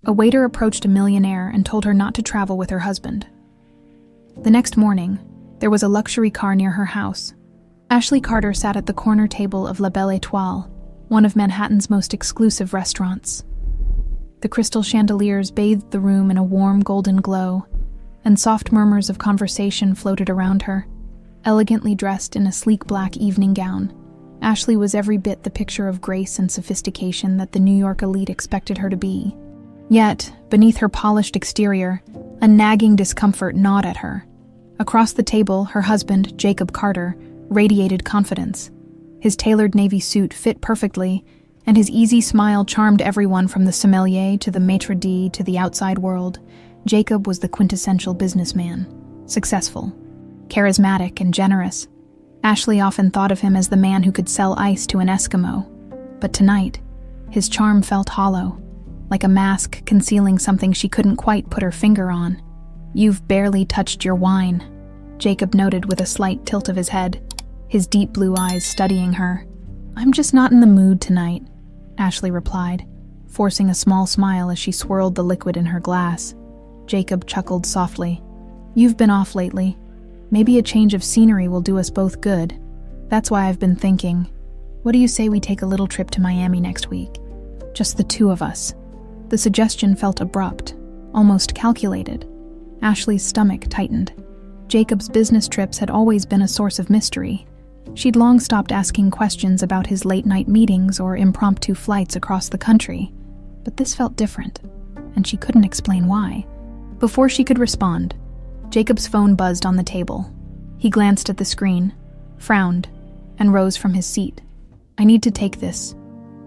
A waiter approached a millionaire and told her not to travel with her husband. The next morning, there was a luxury car near her house. Ashley Carter sat at the corner table of La Belle Étoile, one of Manhattan's most exclusive restaurants. The crystal chandeliers bathed the room in a warm golden glow, and soft murmurs of conversation floated around her. Elegantly dressed in a sleek black evening gown, Ashley was every bit the picture of grace and sophistication that the New York elite expected her to be. Yet, beneath her polished exterior, a nagging discomfort gnawed at her. Across the table, her husband, Jacob Carter, radiated confidence. His tailored navy suit fit perfectly, and his easy smile charmed everyone from the sommelier to the maitre d' to the outside world. Jacob was the quintessential businessman, successful, charismatic, and generous. Ashley often thought of him as the man who could sell ice to an Eskimo. But tonight, his charm felt hollow, like a mask concealing something she couldn't quite put her finger on. "You've barely touched your wine," Jacob noted with a slight tilt of his head, his deep blue eyes studying her. "I'm just not in the mood tonight," Ashley replied, forcing a small smile as she swirled the liquid in her glass. Jacob chuckled softly. "You've been off lately. Maybe a change of scenery will do us both good. That's why I've been thinking. What do you say we take a little trip to Miami next week? Just the two of us." The suggestion felt abrupt, almost calculated. Ashley's stomach tightened. Jacob's business trips had always been a source of mystery. She'd long stopped asking questions about his late-night meetings or impromptu flights across the country. But this felt different, and she couldn't explain why. Before she could respond, Jacob's phone buzzed on the table. He glanced at the screen, frowned, and rose from his seat. "I need to take this.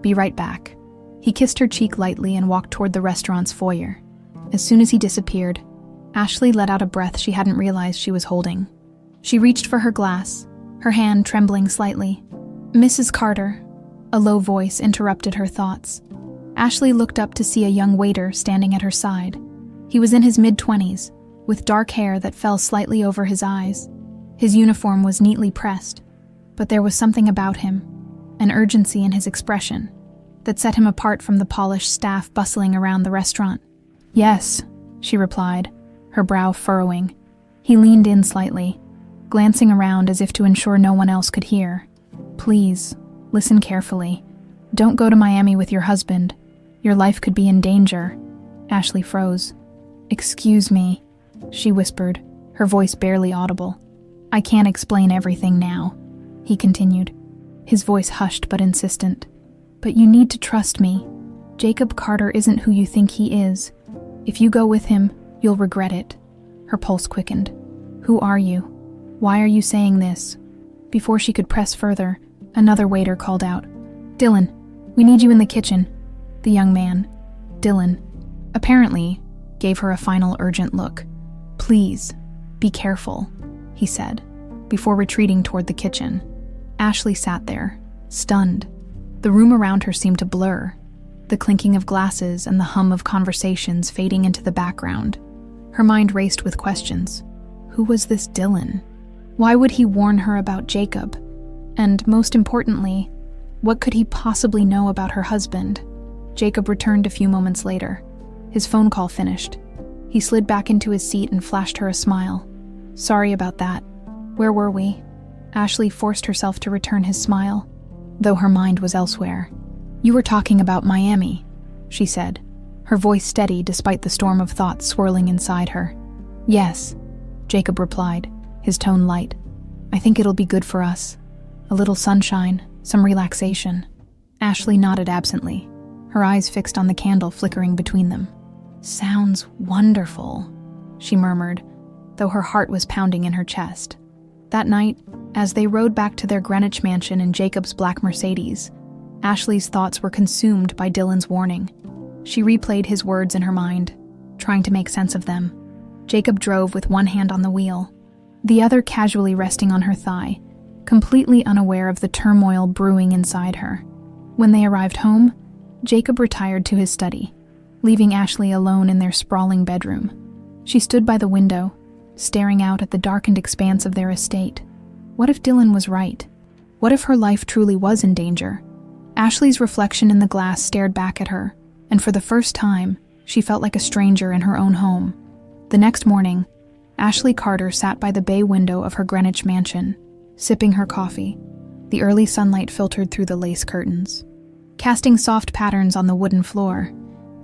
Be right back." He kissed her cheek lightly and walked toward the restaurant's foyer. As soon as he disappeared, Ashley let out a breath she hadn't realized she was holding. She reached for her glass, her hand trembling slightly. "Mrs. Carter," a low voice interrupted her thoughts. Ashley looked up to see a young waiter standing at her side. He was in his mid-20s, with dark hair that fell slightly over his eyes. His uniform was neatly pressed, but there was something about him, an urgency in his expression, that set him apart from the polished staff bustling around the restaurant. "Yes," she replied, her brow furrowing. He leaned in slightly, glancing around as if to ensure no one else could hear. "Please, listen carefully. Don't go to Miami with your husband. Your life could be in danger." Ashley froze. "Excuse me," she whispered, her voice barely audible. "I can't explain everything now," he continued, his voice hushed but insistent. "But you need to trust me. Jacob Carter isn't who you think he is. If you go with him, you'll regret it." Her pulse quickened. "Who are you? Why are you saying this?" Before she could press further, another waiter called out, "Dylan, we need you in the kitchen." The young man, Dylan, apparently gave her a final urgent look. "Please, be careful," he said, before retreating toward the kitchen. Ashley sat there, stunned. The room around her seemed to blur, the clinking of glasses and the hum of conversations fading into the background. Her mind raced with questions. Who was this Dylan? Why would he warn her about Jacob? And most importantly, what could he possibly know about her husband? Jacob returned a few moments later. His phone call finished. He slid back into his seat and flashed her a smile. "Sorry about that. Where were we?" Ashley forced herself to return his smile, though her mind was elsewhere. "You were talking about Miami," she said, her voice steady despite the storm of thoughts swirling inside her. "Yes," Jacob replied, his tone light. "I think it'll be good for us. A little sunshine, some relaxation." Ashley nodded absently, her eyes fixed on the candle flickering between them. "Sounds wonderful," she murmured, though her heart was pounding in her chest. That night, as they rode back to their Greenwich mansion in Jacob's black Mercedes, Ashley's thoughts were consumed by Dylan's warning. She replayed his words in her mind, trying to make sense of them. Jacob drove with one hand on the wheel, the other casually resting on her thigh, completely unaware of the turmoil brewing inside her. When they arrived home, Jacob retired to his study, leaving Ashley alone in their sprawling bedroom. She stood by the window, staring out at the darkened expanse of their estate. What if Dylan was right? What if her life truly was in danger? Ashley's reflection in the glass stared back at her, and for the first time, She felt like a stranger in her own home. The next morning, Ashley Carter sat by the bay window of her Greenwich mansion, sipping her coffee. The early sunlight filtered through the lace curtains, casting soft patterns on the wooden floor.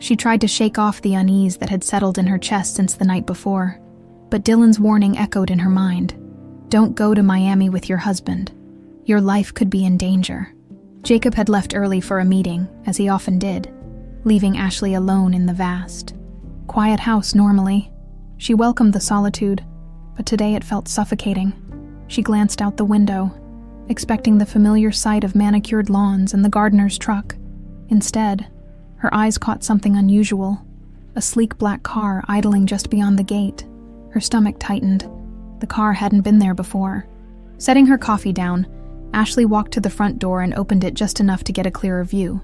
She tried to shake off the unease that had settled in her chest since the night before, but Dylan's warning echoed in her mind. Don't go to Miami with your husband. Your life could be in danger. Jacob had left early for a meeting, as he often did, leaving Ashley alone in the vast, quiet house normally. She welcomed the solitude, but today it felt suffocating. She glanced out the window, expecting the familiar sight of manicured lawns and the gardener's truck. Instead, her eyes caught something unusual, a sleek black car idling just beyond the gate. Her stomach tightened. The car hadn't been there before. Setting her coffee down, Ashley walked to the front door and opened it just enough to get a clearer view.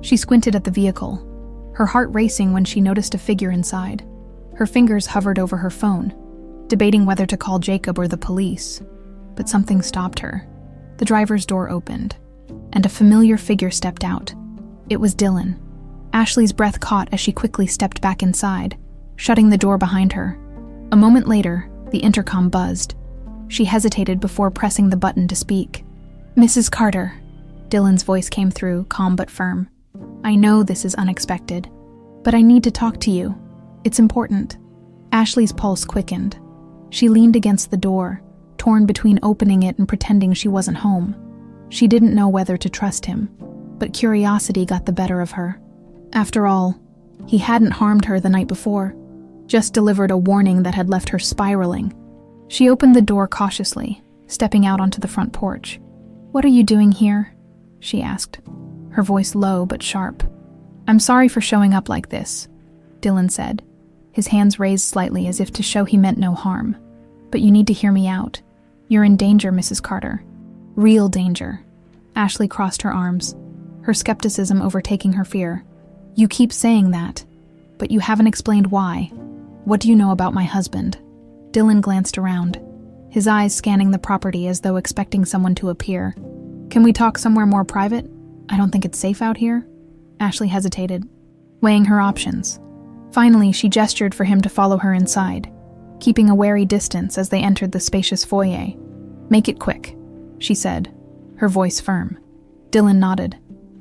She squinted at the vehicle, her heart racing when she noticed a figure inside. Her fingers hovered over her phone, debating whether to call Jacob or the police. But something stopped her. The driver's door opened, and a familiar figure stepped out. It was Dylan. Ashley's breath caught as she quickly stepped back inside, shutting the door behind her. A moment later, the intercom buzzed. She hesitated before pressing the button to speak. "Mrs. Carter," Dylan's voice came through, calm but firm. "I know this is unexpected, but I need to talk to you. It's important." Ashley's pulse quickened. She leaned against the door, torn between opening it and pretending she wasn't home. She didn't know whether to trust him, but curiosity got the better of her. After all, he hadn't harmed her the night before, just delivered a warning that had left her spiraling. She opened the door cautiously, stepping out onto the front porch. "What are you doing here?" she asked, her voice low but sharp. "I'm sorry for showing up like this," Dylan said, his hands raised slightly as if to show he meant no harm. "But you need to hear me out. You're in danger, Mrs. Carter. Real danger." Ashley crossed her arms, her skepticism overtaking her fear. "You keep saying that, but you haven't explained why. What do you know about my husband?" Dylan glanced around, his eyes scanning the property as though expecting someone to appear. "Can we talk somewhere more private? I don't think it's safe out here." Ashley hesitated, weighing her options. Finally, she gestured for him to follow her inside, keeping a wary distance as they entered the spacious foyer. "Make it quick," she said, her voice firm. Dylan nodded.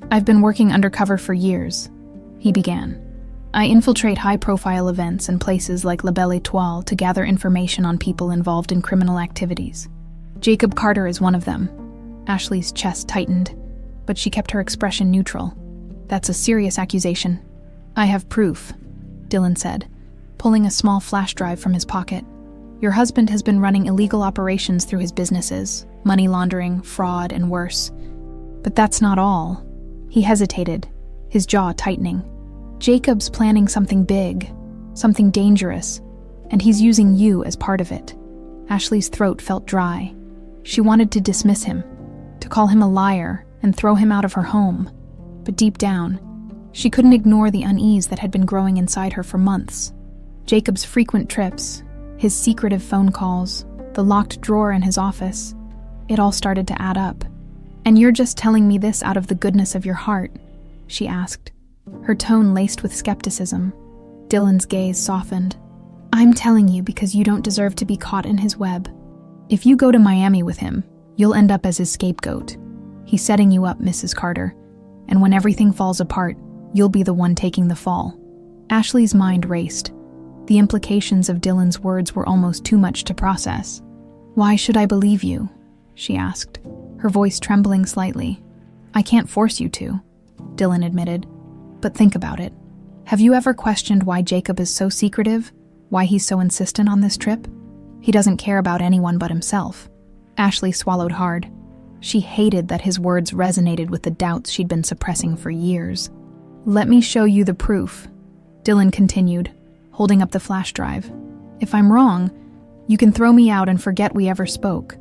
"I've been working undercover for years," he began. "I infiltrate high-profile events and places like La Belle Étoile to gather information on people involved in criminal activities. Jacob Carter is one of them." Ashley's chest tightened, but she kept her expression neutral. "That's a serious accusation." "I have proof," Dylan said, pulling a small flash drive from his pocket. "Your husband has been running illegal operations through his businesses, money laundering, fraud, and worse. But that's not all." He hesitated, his jaw tightening. "Jacob's planning something big, something dangerous, and he's using you as part of it." Ashley's throat felt dry. She wanted to dismiss him, to call him a liar and throw him out of her home. But deep down, she couldn't ignore the unease that had been growing inside her for months. Jacob's frequent trips, his secretive phone calls, the locked drawer in his office, it all started to add up. "And you're just telling me this out of the goodness of your heart?" she asked, her tone laced with skepticism. Dylan's gaze softened. "I'm telling you because you don't deserve to be caught in his web. If you go to Miami with him, you'll end up as his scapegoat. He's setting you up, Mrs. Carter, and when everything falls apart, you'll be the one taking the fall." Ashley's mind raced. The implications of Dylan's words were almost too much to process. "Why should I believe you?" she asked, her voice trembling slightly. "I can't force you to," Dylan admitted. "But think about it. Have you ever questioned why Jacob is so secretive? Why he's so insistent on this trip? He doesn't care about anyone but himself." Ashley swallowed hard. She hated that his words resonated with the doubts she'd been suppressing for years. "Let me show you the proof," Dylan continued, holding up the flash drive. "If I'm wrong, you can throw me out and forget we ever spoke.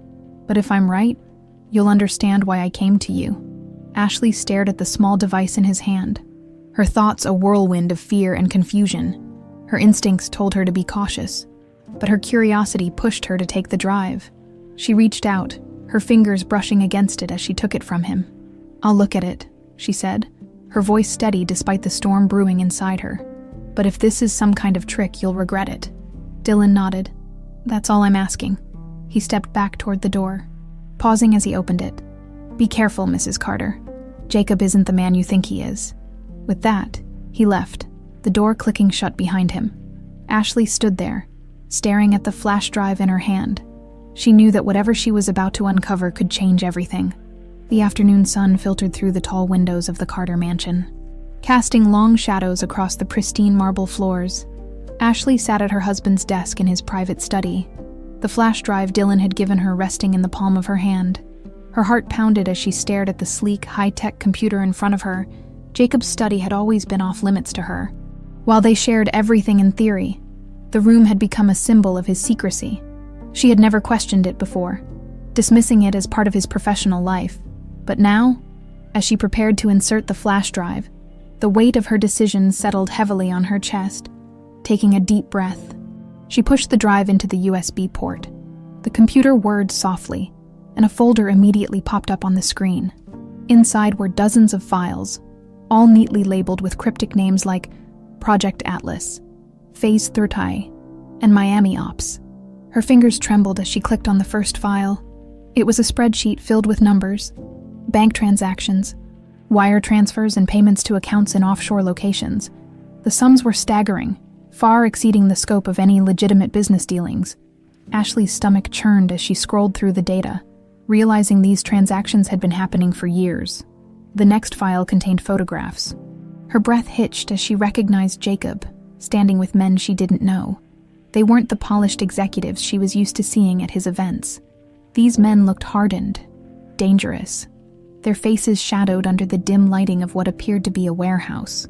But if I'm right, you'll understand why I came to you." Ashley stared at the small device in his hand, her thoughts a whirlwind of fear and confusion. Her instincts told her to be cautious, but her curiosity pushed her to take the drive. She reached out, her fingers brushing against it as she took it from him. "I'll look at it," she said, her voice steady despite the storm brewing inside her. But if this is some kind of trick, you'll regret it." Dylan nodded. "That's all I'm asking." He stepped back toward the door, pausing as he opened it. "Be careful, Mrs. Carter. Jacob isn't the man you think he is." With that, he left, the door clicking shut behind him. Ashley stood there, staring at the flash drive in her hand. She knew that whatever she was about to uncover could change everything. The afternoon sun filtered through the tall windows of the Carter mansion, casting long shadows across the pristine marble floors. Ashley sat at her husband's desk in his private study, the flash drive Dylan had given her resting in the palm of her hand. Her heart pounded as she stared at the sleek, high-tech computer in front of her. Jacob's study had always been off-limits to her. While they shared everything in theory, the room had become a symbol of his secrecy. She had never questioned it before, dismissing it as part of his professional life. But now, as she prepared to insert the flash drive, the weight of her decision settled heavily on her chest. Taking a deep breath, she pushed the drive into the USB port. The computer whirred softly, and a folder immediately popped up on the screen. Inside were dozens of files, all neatly labeled with cryptic names like Project Atlas, Phase 30, and Miami Ops. Her fingers trembled as she clicked on the first file. It was a spreadsheet filled with numbers, bank transactions, wire transfers, and payments to accounts in offshore locations. The sums were staggering, far exceeding the scope of any legitimate business dealings. Ashley's stomach churned as she scrolled through the data, realizing these transactions had been happening for years. The next file contained photographs. Her breath hitched as she recognized Jacob, standing with men she didn't know. They weren't the polished executives she was used to seeing at his events. These men looked hardened, dangerous, their faces shadowed under the dim lighting of what appeared to be a warehouse.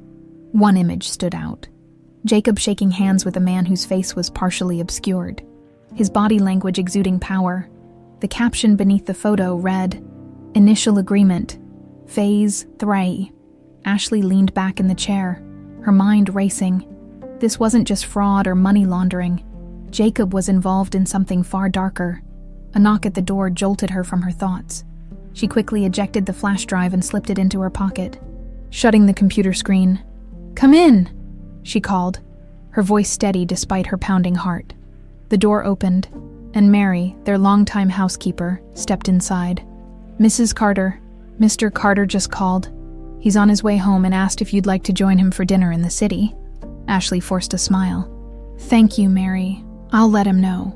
One image stood out. Jacob shaking hands with a man whose face was partially obscured, his body language exuding power. The caption beneath the photo read, "Initial agreement, Phase 3. Ashley leaned back in the chair, her mind racing. This wasn't just fraud or money laundering. Jacob was involved in something far darker. A knock at the door jolted her from her thoughts. She quickly ejected the flash drive and slipped it into her pocket, shutting the computer screen. "Come in," she called, her voice steady despite her pounding heart. The door opened, and Mary, their longtime housekeeper, stepped inside. "Mrs. Carter, Mr. Carter just called. He's on his way home and asked if you'd like to join him for dinner in the city." Ashley forced a smile. "Thank you, Mary. I'll let him know."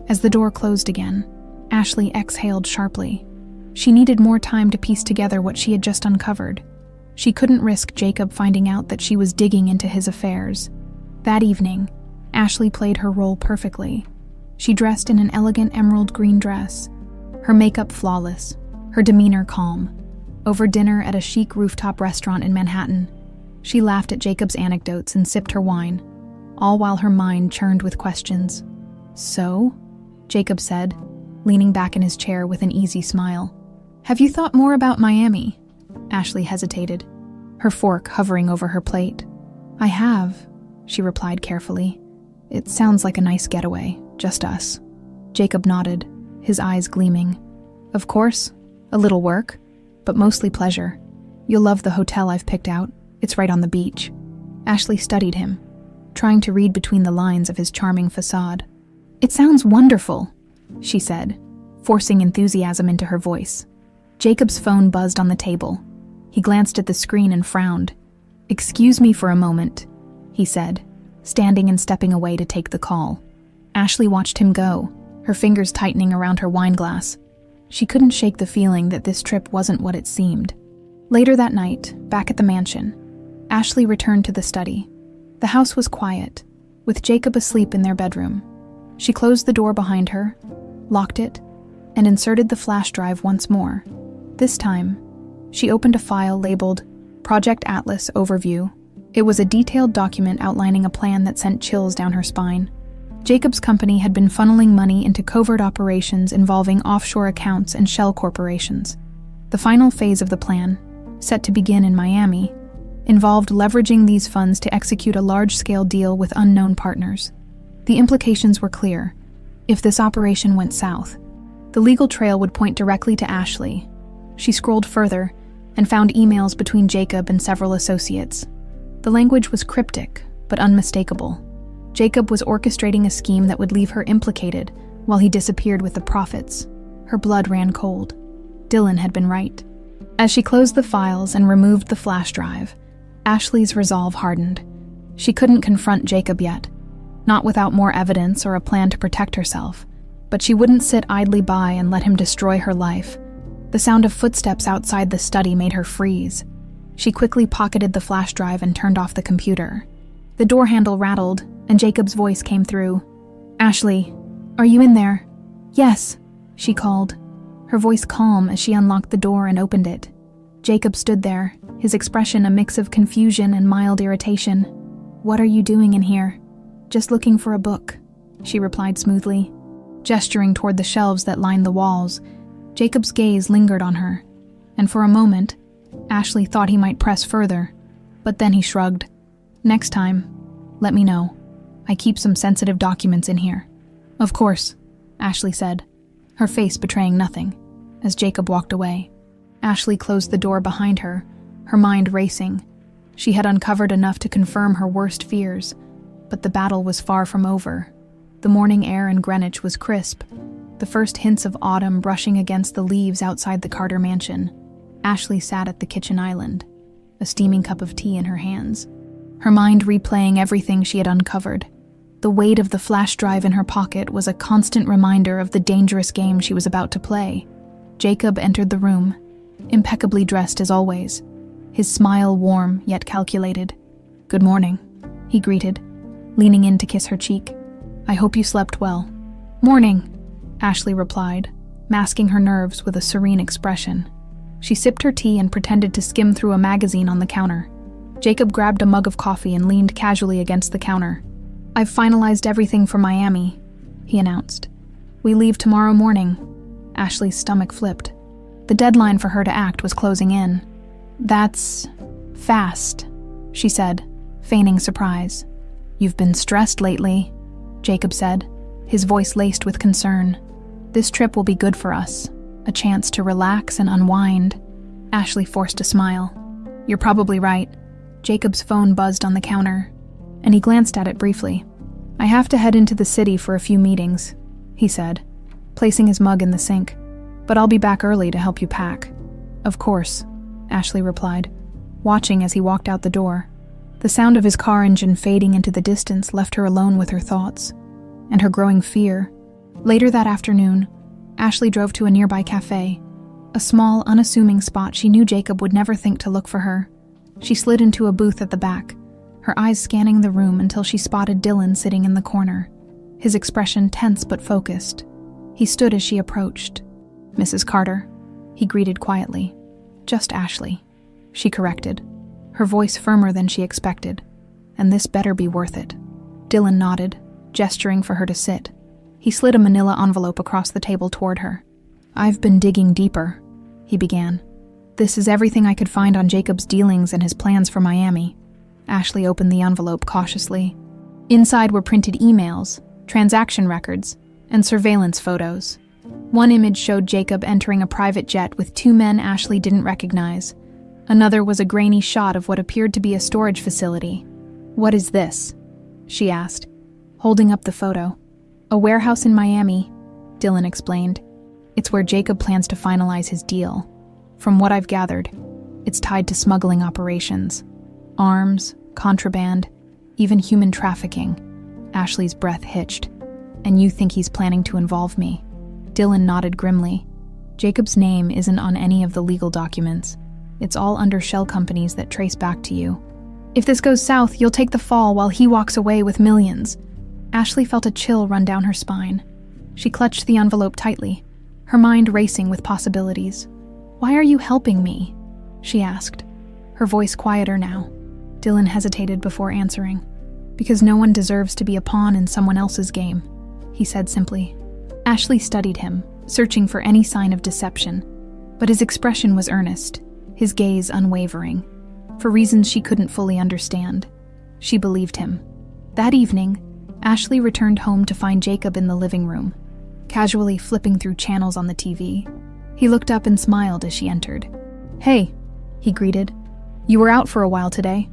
As the door closed again, Ashley exhaled sharply. She needed more time to piece together what she had just uncovered. She couldn't risk Jacob finding out that she was digging into his affairs. That evening, Ashley played her role perfectly. She dressed in an elegant emerald green dress, her makeup flawless, her demeanor calm. Over dinner at a chic rooftop restaurant in Manhattan, she laughed at Jacob's anecdotes and sipped her wine, all while her mind churned with questions. "So?" Jacob said, leaning back in his chair with an easy smile. "Have you thought more about Miami?" Ashley hesitated, her fork hovering over her plate. "I have," she replied carefully. "It sounds like a nice getaway, just us." Jacob nodded, his eyes gleaming. "Of course, a little work, but mostly pleasure. You'll love the hotel I've picked out. It's right on the beach." Ashley studied him, trying to read between the lines of his charming facade. "It sounds wonderful," she said, forcing enthusiasm into her voice. Jacob's phone buzzed on the table. He glanced at the screen and frowned. "Excuse me for a moment," he said, standing and stepping away to take the call. Ashley watched him go, her fingers tightening around her wine glass. She couldn't shake the feeling that this trip wasn't what it seemed. Later that night, back at the mansion, Ashley returned to the study. The house was quiet, with Jacob asleep in their bedroom. She closed the door behind her, locked it, and inserted the flash drive once more. This time, she opened a file labeled Project Atlas Overview. It was a detailed document outlining a plan that sent chills down her spine. Jacob's company had been funneling money into covert operations involving offshore accounts and shell corporations. The final phase of the plan, set to begin in Miami, involved leveraging these funds to execute a large-scale deal with unknown partners. The implications were clear. If this operation went south, the legal trail would point directly to Ashley. She scrolled further and found emails between Jacob and several associates. The language was cryptic, but unmistakable. Jacob was orchestrating a scheme that would leave her implicated while he disappeared with the profits. Her blood ran cold. Dylan had been right. As she closed the files and removed the flash drive, Ashley's resolve hardened. She couldn't confront Jacob yet, not without more evidence or a plan to protect herself, but she wouldn't sit idly by and let him destroy her life. The sound of footsteps outside the study made her freeze. She quickly pocketed the flash drive and turned off the computer. The door handle rattled, and Jacob's voice came through. "Ashley, are you in there?" "Yes," she called, her voice calm as she unlocked the door and opened it. Jacob stood there, his expression a mix of confusion and mild irritation. "What are you doing in here?" "Just looking for a book," she replied smoothly, gesturing toward the shelves that lined the walls. Jacob's gaze lingered on her, and for a moment, Ashley thought he might press further, but then he shrugged. "Next time, let me know. I keep some sensitive documents in here." "Of course," Ashley said, her face betraying nothing, as Jacob walked away. Ashley closed the door behind her, her mind racing. She had uncovered enough to confirm her worst fears, but the battle was far from over. The morning air in Greenwich was crisp, the first hints of autumn brushing against the leaves outside the Carter mansion. Ashley sat at the kitchen island, a steaming cup of tea in her hands, her mind replaying everything she had uncovered. The weight of the flash drive in her pocket was a constant reminder of the dangerous game she was about to play. Jacob entered the room, impeccably dressed as always, his smile warm yet calculated. "Good morning," he greeted, leaning in to kiss her cheek. "I hope you slept well." "Morning," Ashley replied, masking her nerves with a serene expression. She sipped her tea and pretended to skim through a magazine on the counter. Jacob grabbed a mug of coffee and leaned casually against the counter. "I've finalized everything for Miami," he announced. "We leave tomorrow morning." Ashley's stomach flipped. The deadline for her to act was closing in. "That's fast," she said, feigning surprise. "You've been stressed lately," Jacob said, his voice laced with concern. "This trip will be good for us, a chance to relax and unwind." Ashley forced a smile. "You're probably right." Jacob's phone buzzed on the counter, and he glanced at it briefly. "I have to head into the city for a few meetings," he said, placing his mug in the sink. "But I'll be back early to help you pack." "Of course," Ashley replied, watching as he walked out the door. The sound of his car engine fading into the distance left her alone with her thoughts and her growing fear. Later that afternoon, Ashley drove to a nearby cafe, a small, unassuming spot she knew Jacob would never think to look for her. She slid into a booth at the back, her eyes scanning the room until she spotted Dylan sitting in the corner, his expression tense but focused. He stood as she approached. "Mrs. Carter," he greeted quietly. "Just Ashley," she corrected, her voice firmer than she expected. "And this better be worth it." Dylan nodded, gesturing for her to sit. He slid a manila envelope across the table toward her. "I've been digging deeper," he began. "This is everything I could find on Jacob's dealings and his plans for Miami." Ashley opened the envelope cautiously. Inside were printed emails, transaction records, and surveillance photos. One image showed Jacob entering a private jet with two men Ashley didn't recognize. Another was a grainy shot of what appeared to be a storage facility. "What is this?" she asked, holding up the photo. "A warehouse in Miami," Dylan explained. "It's where Jacob plans to finalize his deal. From what I've gathered, it's tied to smuggling operations. Arms, contraband, even human trafficking." Ashley's breath hitched. "And you think he's planning to involve me?" Dylan nodded grimly. "Jacob's name isn't on any of the legal documents. It's all under shell companies that trace back to you. If this goes south, you'll take the fall while he walks away with millions." Ashley felt a chill run down her spine. She clutched the envelope tightly, her mind racing with possibilities. "Why are you helping me?" she asked, her voice quieter now. Dylan hesitated before answering. "Because no one deserves to be a pawn in someone else's game," he said simply. Ashley studied him, searching for any sign of deception, but his expression was earnest, his gaze unwavering. For reasons she couldn't fully understand, she believed him. That evening, Ashley returned home to find Jacob in the living room, casually flipping through channels on the TV. He looked up and smiled as she entered. "Hey," he greeted. "You were out for a while today."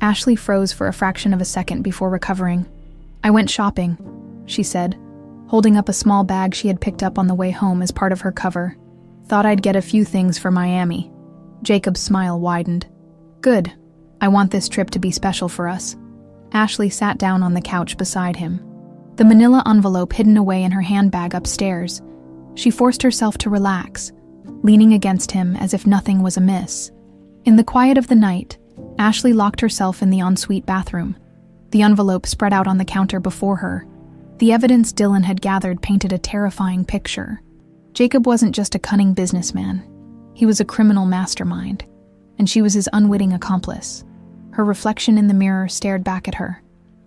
Ashley froze for a fraction of a second before recovering. "I went shopping," she said, holding up a small bag she had picked up on the way home as part of her cover. "Thought I'd get a few things for Miami." Jacob's smile widened. "Good. I want this trip to be special for us." Ashley sat down on the couch beside him, the manila envelope hidden away in her handbag upstairs. She forced herself to relax, leaning against him as if nothing was amiss. In the quiet of the night, Ashley locked herself in the ensuite bathroom. The envelope spread out on the counter before her. The evidence Dylan had gathered painted a terrifying picture. Jacob wasn't just a cunning businessman. He was a criminal mastermind, and she was his unwitting accomplice. Her reflection in the mirror stared back at her,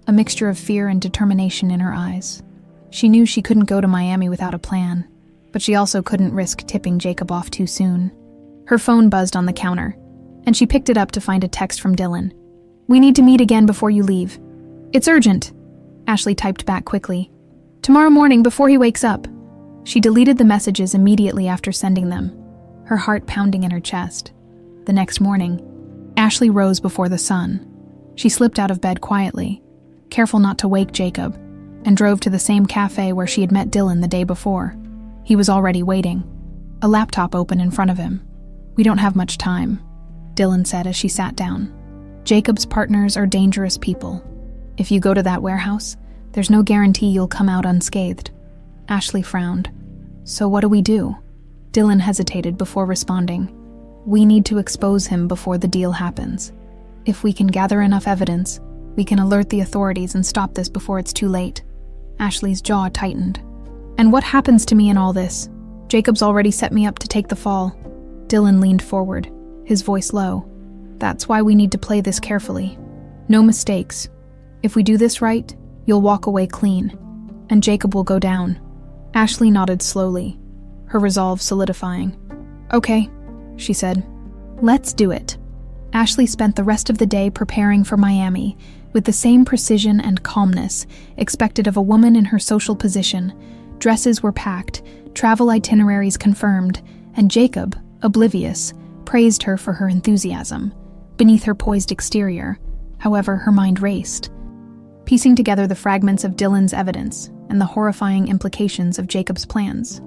a mixture of fear and determination in her eyes. She knew she couldn't go to Miami without a plan, but she also couldn't risk tipping Jacob off too soon. Her phone buzzed on the counter, and she picked it up to find a text from Dylan. "We need to meet again before you leave." "It's urgent," Ashley typed back quickly. "Tomorrow morning before he wakes up." She deleted the messages immediately after sending them, her heart pounding in her chest. The next morning, Ashley rose before the sun. She slipped out of bed quietly, careful not to wake Jacob, and drove to the same cafe where she had met Dylan the day before. He was already waiting, a laptop open in front of him. "We don't have much time," Dylan said as she sat down. "Jacob's partners are dangerous people. If you go to that warehouse, there's no guarantee you'll come out unscathed." Ashley frowned. "So what do we do?" Dylan hesitated before responding. "We need to expose him before the deal happens. If we can gather enough evidence, we can alert the authorities and stop this before it's too late." Ashley's jaw tightened. "And what happens to me in all this? Jacob's already set me up to take the fall." Dylan leaned forward, his voice low. "That's why we need to play this carefully. No mistakes. If we do this right, you'll walk away clean, and Jacob will go down." Ashley nodded slowly, her resolve solidifying. "Okay," she said. "Let's do it." Ashley spent the rest of the day preparing for Miami with the same precision and calmness expected of a woman in her social position. Dresses were packed, travel itineraries confirmed, and Jacob, oblivious, praised her for her enthusiasm. Beneath her poised exterior, however, her mind raced, piecing together the fragments of Dylan's evidence and the horrifying implications of Jacob's plans.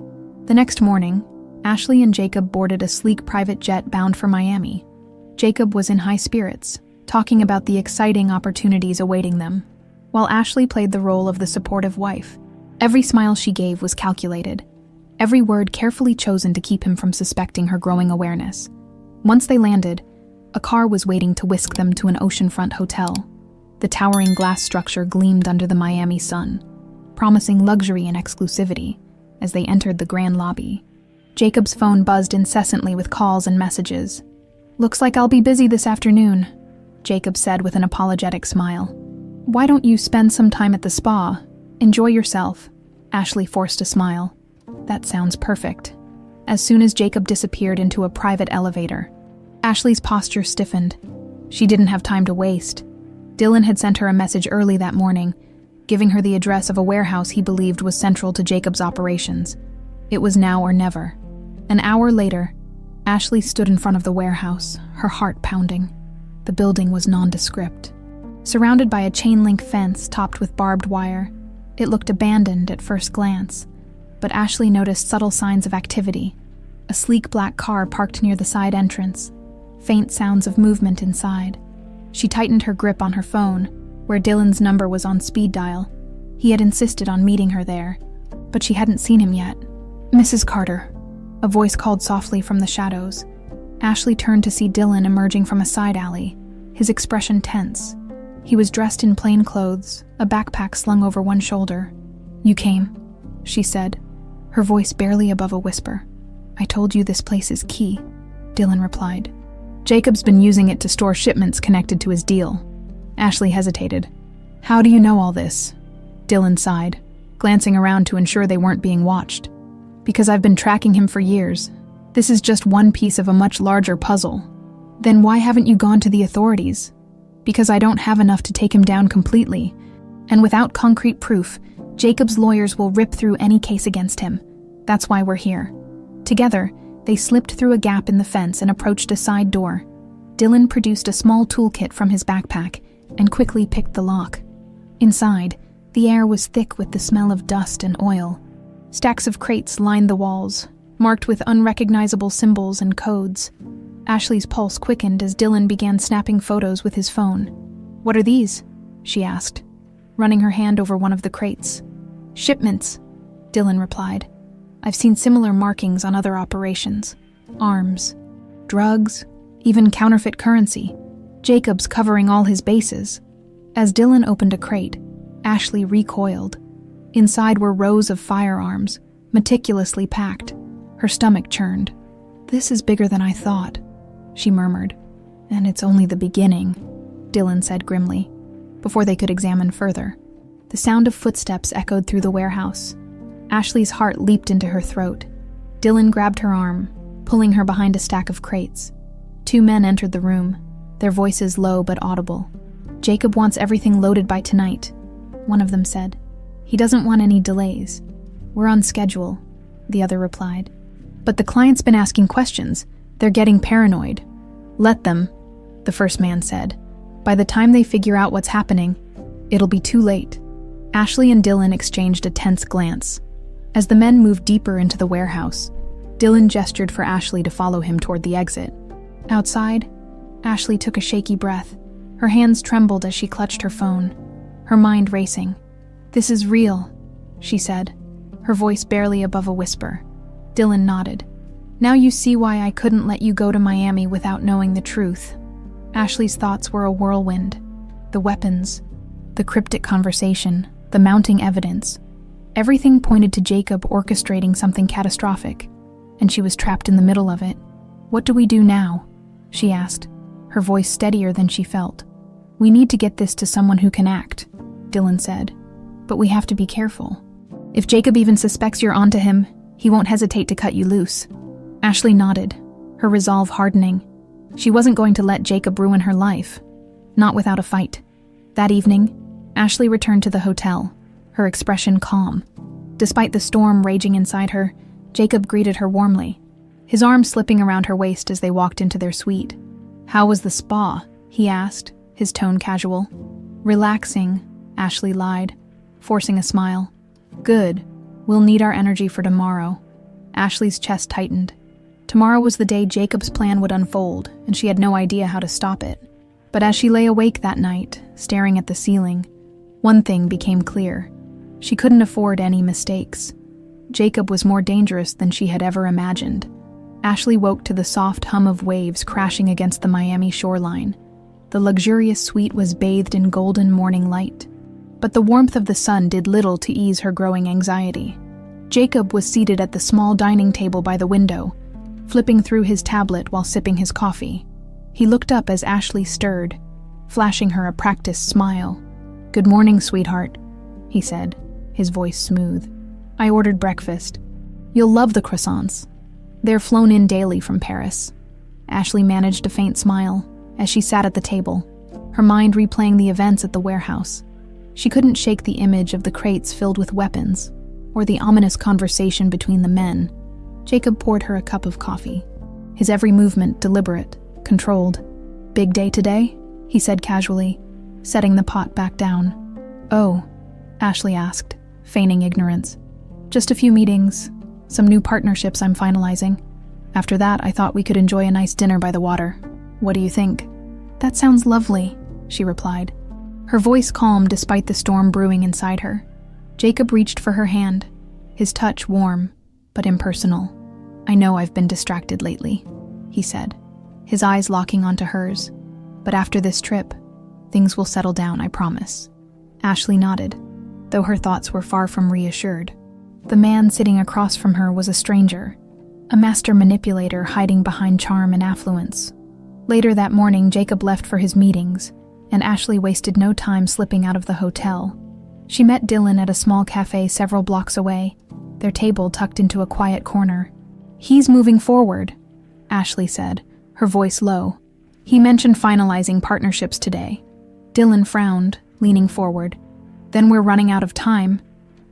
The next morning, Ashley and Jacob boarded a sleek private jet bound for Miami. Jacob was in high spirits, talking about the exciting opportunities awaiting them, while Ashley played the role of the supportive wife. Every smile she gave was calculated, every word carefully chosen to keep him from suspecting her growing awareness. Once they landed, a car was waiting to whisk them to an oceanfront hotel. The towering glass structure gleamed under the Miami sun, promising luxury and exclusivity as they entered the grand lobby. Jacob's phone buzzed incessantly with calls and messages. "Looks like I'll be busy this afternoon," Jacob said with an apologetic smile. "Why don't you spend some time at the spa? Enjoy yourself." Ashley forced a smile. "That sounds perfect." As soon as Jacob disappeared into a private elevator, Ashley's posture stiffened. She didn't have time to waste. Dylan had sent her a message early that morning, giving her the address of a warehouse he believed was central to Jacob's operations. It was now or never. An hour later, Ashley stood in front of the warehouse, her heart pounding. The building was nondescript. Surrounded by a chain-link fence topped with barbed wire, it looked abandoned at first glance, but Ashley noticed subtle signs of activity. A sleek black car parked near the side entrance, faint sounds of movement inside. She tightened her grip on her phone, where Dylan's number was on speed dial. He had insisted on meeting her there, but she hadn't seen him yet. "Mrs. Carter," a voice called softly from the shadows. Ashley turned to see Dylan emerging from a side alley, his expression tense. He was dressed in plain clothes, a backpack slung over one shoulder. "You came," she said, her voice barely above a whisper. "I told you this place is key," Dylan replied. "Jacob's been using it to store shipments connected to his deal." Ashley hesitated. "How do you know all this?" Dylan sighed, glancing around to ensure they weren't being watched. "Because I've been tracking him for years. This is just one piece of a much larger puzzle." "Then why haven't you gone to the authorities?" "Because I don't have enough to take him down completely. And without concrete proof, Jacob's lawyers will rip through any case against him. That's why we're here." Together, they slipped through a gap in the fence and approached a side door. Dylan produced a small toolkit from his backpack and quickly picked the lock. Inside, the air was thick with the smell of dust and oil. Stacks of crates lined the walls, marked with unrecognizable symbols and codes. Ashley's pulse quickened as Dylan began snapping photos with his phone. "What are these?" she asked, running her hand over one of the crates. "Shipments," Dylan replied. "I've seen similar markings on other operations. Arms, drugs, even counterfeit currency. Jacob's covering all his bases." As Dylan opened a crate, Ashley recoiled. Inside were rows of firearms, meticulously packed. Her stomach churned. "This is bigger than I thought," she murmured. "And it's only the beginning," Dylan said grimly, before they could examine further. The sound of footsteps echoed through the warehouse. Ashley's heart leaped into her throat. Dylan grabbed her arm, pulling her behind a stack of crates. Two men entered the room, their voices low but audible. "Jacob wants everything loaded by tonight," one of them said. "He doesn't want any delays." "We're on schedule," the other replied. "But the client's been asking questions. They're getting paranoid." "Let them," the first man said. "By the time they figure out what's happening, it'll be too late." Ashley and Dylan exchanged a tense glance. As the men moved deeper into the warehouse, Dylan gestured for Ashley to follow him toward the exit. Outside, Ashley took a shaky breath. Her hands trembled as she clutched her phone, her mind racing. "This is real," she said, her voice barely above a whisper. Dylan nodded. "Now you see why I couldn't let you go to Miami without knowing the truth." Ashley's thoughts were a whirlwind. The weapons, the cryptic conversation, the mounting evidence. Everything pointed to Jacob orchestrating something catastrophic, and she was trapped in the middle of it. "What do we do now?" she asked, her voice steadier than she felt. "We need to get this to someone who can act," Dylan said. "But we have to be careful. If Jacob even suspects you're onto him, he won't hesitate to cut you loose." Ashley nodded, her resolve hardening. She wasn't going to let Jacob ruin her life, not without a fight. That evening, Ashley returned to the hotel, her expression calm. Despite the storm raging inside her, Jacob greeted her warmly, his arm slipping around her waist as they walked into their suite. "How was the spa?" he asked, his tone casual. "Relaxing," Ashley lied, forcing a smile. "Good. We'll need our energy for tomorrow." Ashley's chest tightened. Tomorrow was the day Jacob's plan would unfold, and she had no idea how to stop it. But as she lay awake that night, staring at the ceiling, one thing became clear. She couldn't afford any mistakes. Jacob was more dangerous than she had ever imagined. Ashley woke to the soft hum of waves crashing against the Miami shoreline. The luxurious suite was bathed in golden morning light. But the warmth of the sun did little to ease her growing anxiety. Jacob was seated at the small dining table by the window, flipping through his tablet while sipping his coffee. He looked up as Ashley stirred, flashing her a practiced smile. "Good morning, sweetheart," he said, his voice smooth. "I ordered breakfast. You'll love the croissants. They're flown in daily from Paris." Ashley managed a faint smile as she sat at the table, her mind replaying the events at the warehouse. She couldn't shake the image of the crates filled with weapons, or the ominous conversation between the men. Jacob poured her a cup of coffee, his every movement deliberate, controlled. "Big day today?" he said casually, setting the pot back down. "Oh," Ashley asked, feigning ignorance. "Just a few meetings, some new partnerships I'm finalizing. After that, I thought we could enjoy a nice dinner by the water. What do you think?" "That sounds lovely," she replied, her voice calm despite the storm brewing inside her. Jacob reached for her hand, his touch warm, but impersonal. "I know I've been distracted lately," he said, his eyes locking onto hers. "But after this trip, things will settle down, I promise." Ashley nodded, though her thoughts were far from reassured. The man sitting across from her was a stranger, a master manipulator hiding behind charm and affluence. Later that morning, Jacob left for his meetings, and Ashley wasted no time slipping out of the hotel. She met Dylan at a small cafe several blocks away, their table tucked into a quiet corner. "He's moving forward," Ashley said, her voice low. "He mentioned finalizing partnerships today." Dylan frowned, leaning forward. "Then we're running out of time.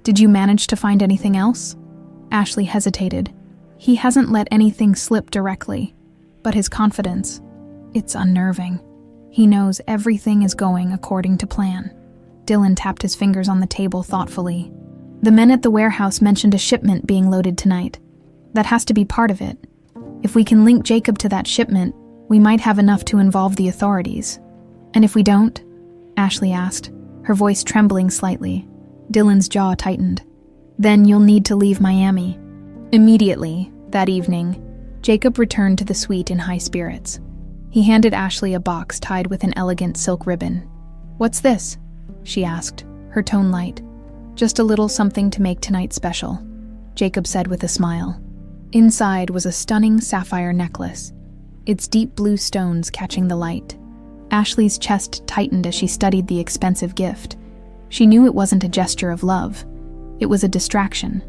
Did you manage to find anything else?" Ashley hesitated. He hasn't let anything slip directly, but his confidence. It's unnerving. He knows everything is going according to plan. Dylan tapped his fingers on the table thoughtfully. The men at the warehouse mentioned a shipment being loaded tonight. That has to be part of it. If we can link Jacob to that shipment, we might have enough to involve the authorities. And if we don't? Ashley asked, her voice trembling slightly. Dylan's jaw tightened. Then you'll need to leave Miami. Immediately, that evening, Jacob returned to the suite in high spirits. He handed Ashley a box tied with an elegant silk ribbon. "What's this?" she asked, her tone light. "Just a little something to make tonight special," Jacob said with a smile. Inside was a stunning sapphire necklace, its deep blue stones catching the light. Ashley's chest tightened as she studied the expensive gift. She knew it wasn't a gesture of love. It was a distraction,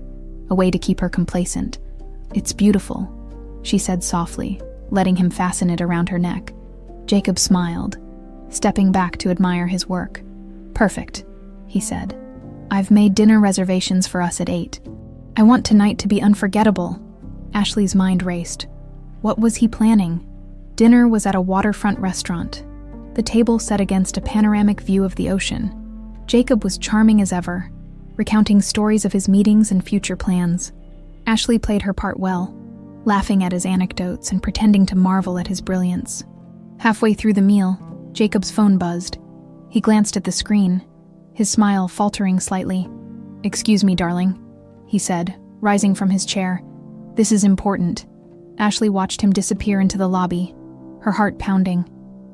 a way to keep her complacent. "It's beautiful," she said softly, letting him fasten it around her neck. Jacob smiled, stepping back to admire his work. "Perfect," he said. "I've made dinner reservations for us at 8. I want tonight to be unforgettable." Ashley's mind raced. What was he planning? Dinner was at a waterfront restaurant, the table set against a panoramic view of the ocean. Jacob was charming as ever, recounting stories of his meetings and future plans. Ashley played her part well, laughing at his anecdotes and pretending to marvel at his brilliance. Halfway through the meal, Jacob's phone buzzed. He glanced at the screen, his smile faltering slightly. "Excuse me, darling," he said, rising from his chair. "This is important." Ashley watched him disappear into the lobby, her heart pounding.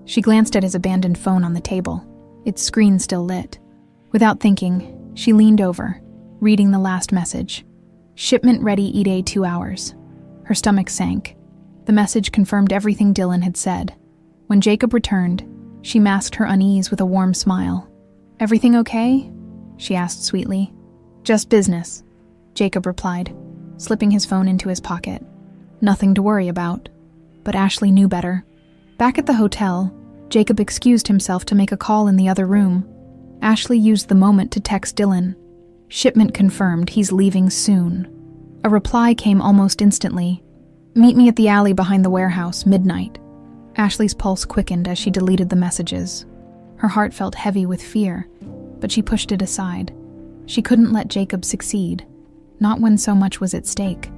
She glanced at his abandoned phone on the table, its screen still lit. Without thinking, she leaned over, reading the last message. "Shipment ready ETA 2 hours." Her stomach sank. The message confirmed everything Dylan had said. When Jacob returned, she masked her unease with a warm smile. "Everything okay?" she asked sweetly. "Just business," Jacob replied, slipping his phone into his pocket. Nothing to worry about. But Ashley knew better. Back at the hotel, Jacob excused himself to make a call in the other room. Ashley used the moment to text Dylan. "Shipment confirmed, he's leaving soon." A reply came almost instantly. "Meet me at the alley behind the warehouse, midnight." Ashley's pulse quickened as she deleted the messages. Her heart felt heavy with fear, but she pushed it aside. She couldn't let Jacob succeed, not when so much was at stake.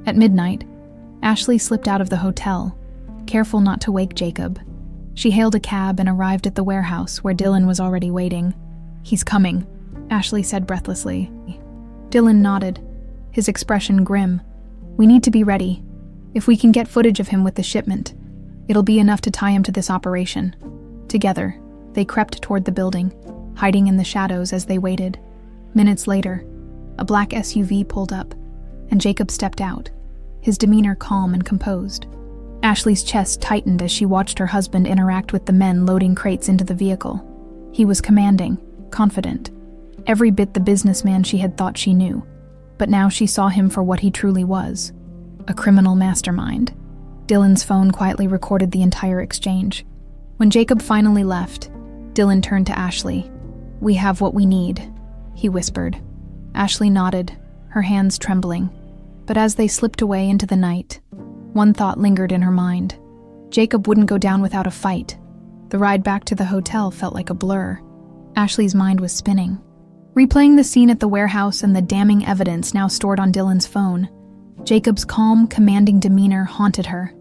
At midnight, Ashley slipped out of the hotel, careful not to wake Jacob. She hailed a cab and arrived at the warehouse where Dylan was already waiting. "He's coming," Ashley said breathlessly. Dylan nodded, his expression grim. "We need to be ready. If we can get footage of him with the shipment, it'll be enough to tie him to this operation." Together, they crept toward the building, hiding in the shadows as they waited. Minutes later, a black SUV pulled up, and Jacob stepped out, his demeanor calm and composed. Ashley's chest tightened as she watched her husband interact with the men loading crates into the vehicle. He was commanding, confident, every bit the businessman she had thought she knew. But now she saw him for what he truly was, a criminal mastermind. Dylan's phone quietly recorded the entire exchange. When Jacob finally left, Dylan turned to Ashley. "We have what we need," he whispered. Ashley nodded, her hands trembling. But as they slipped away into the night, one thought lingered in her mind. Jacob wouldn't go down without a fight. The ride back to the hotel felt like a blur. Ashley's mind was spinning, replaying the scene at the warehouse and the damning evidence now stored on Dylan's phone. Jacob's calm, commanding demeanor haunted her,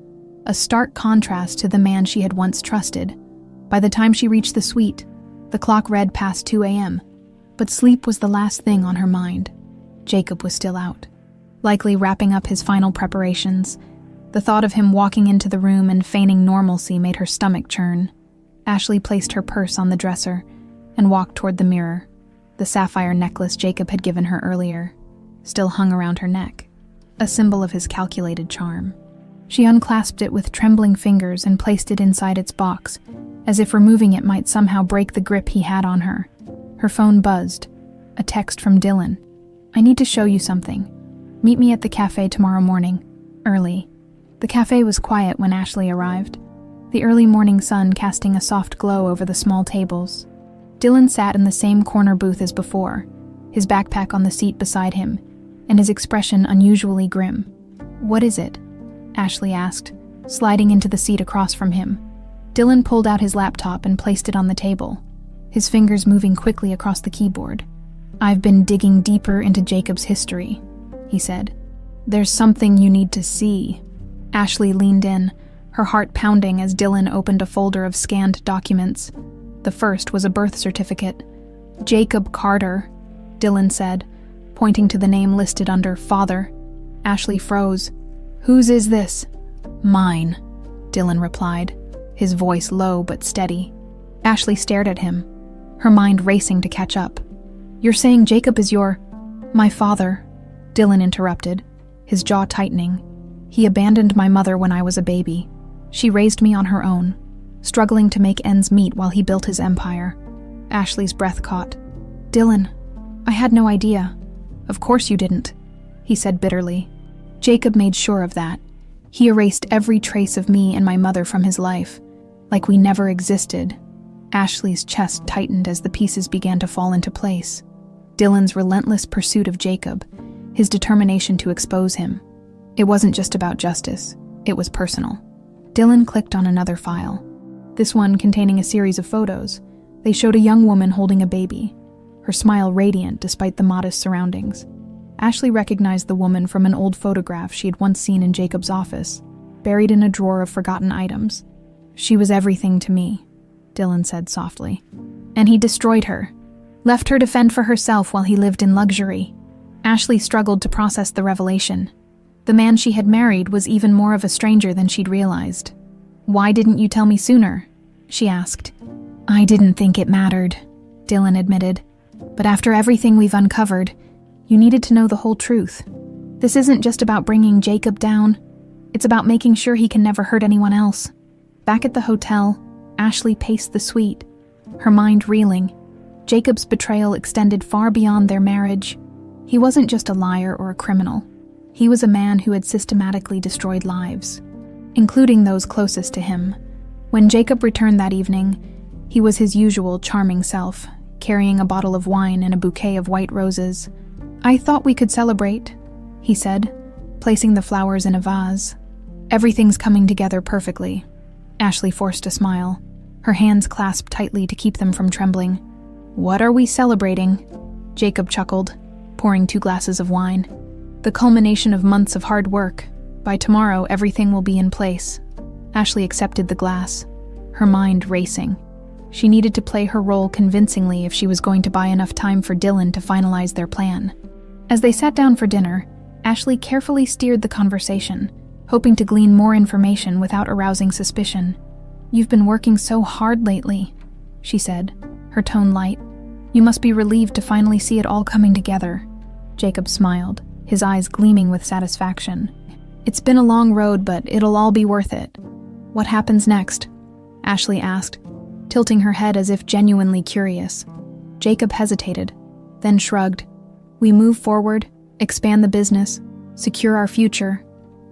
a stark contrast to the man she had once trusted. By the time she reached the suite, the clock read past 2 a.m., but sleep was the last thing on her mind. Jacob was still out, likely wrapping up his final preparations. The thought of him walking into the room and feigning normalcy made her stomach churn. Ashley placed her purse on the dresser and walked toward the mirror. The sapphire necklace Jacob had given her earlier still hung around her neck, a symbol of his calculated charm. She unclasped it with trembling fingers and placed it inside its box, as if removing it might somehow break the grip he had on her. Her phone buzzed, a text from Dylan. "I need to show you something. Meet me at the cafe tomorrow morning, early." The cafe was quiet when Ashley arrived, the early morning sun casting a soft glow over the small tables. Dylan sat in the same corner booth as before, his backpack on the seat beside him, and his expression unusually grim. "What is it?" Ashley asked, sliding into the seat across from him. Dylan pulled out his laptop and placed it on the table, his fingers moving quickly across the keyboard. "I've been digging deeper into Jacob's history," he said. "There's something you need to see." Ashley leaned in, her heart pounding as Dylan opened a folder of scanned documents. The first was a birth certificate. "Jacob Carter," Dylan said, pointing to the name listed under father. Ashley froze. "Whose is this?" "Mine," Dylan replied, his voice low but steady. Ashley stared at him, her mind racing to catch up. "You're saying Jacob is my father," Dylan interrupted, his jaw tightening. "He abandoned my mother when I was a baby. She raised me on her own, struggling to make ends meet while he built his empire." Ashley's breath caught. "Dylan, I had no idea." "Of course you didn't," he said bitterly. "Jacob made sure of that. He erased every trace of me and my mother from his life, like we never existed." Ashley's chest tightened as the pieces began to fall into place. Dylan's relentless pursuit of Jacob, his determination to expose him. It wasn't just about justice, it was personal. Dylan clicked on another file, this one containing a series of photos. They showed a young woman holding a baby, her smile radiant despite the modest surroundings. Ashley recognized the woman from an old photograph she had once seen in Jacob's office, buried in a drawer of forgotten items. "She was everything to me," Dylan said softly. "And he destroyed her, left her to fend for herself while he lived in luxury." Ashley struggled to process the revelation. The man she had married was even more of a stranger than she'd realized. "Why didn't you tell me sooner?" she asked. "I didn't think it mattered," Dylan admitted. "But after everything we've uncovered, you needed to know the whole truth. This isn't just about bringing Jacob down. It's about making sure he can never hurt anyone else." Back at the hotel, Ashley paced the suite, her mind reeling. Jacob's betrayal extended far beyond their marriage. He wasn't just a liar or a criminal. He was a man who had systematically destroyed lives, including those closest to him. When Jacob returned that evening, he was his usual charming self, carrying a bottle of wine and a bouquet of white roses. "I thought we could celebrate," he said, placing the flowers in a vase. "Everything's coming together perfectly." Ashley forced a smile, her hands clasped tightly to keep them from trembling. "What are we celebrating?" Jacob chuckled, pouring 2 glasses of wine. "The culmination of months of hard work. By tomorrow, everything will be in place." Ashley accepted the glass, her mind racing. She needed to play her role convincingly if she was going to buy enough time for Dylan to finalize their plan. As they sat down for dinner, Ashley carefully steered the conversation, hoping to glean more information without arousing suspicion. "You've been working so hard lately," she said, her tone light. "You must be relieved to finally see it all coming together." Jacob smiled, his eyes gleaming with satisfaction. "It's been a long road, but it'll all be worth it." "What happens next?" Ashley asked, tilting her head as if genuinely curious. Jacob hesitated, then shrugged. "We move forward, expand the business, secure our future."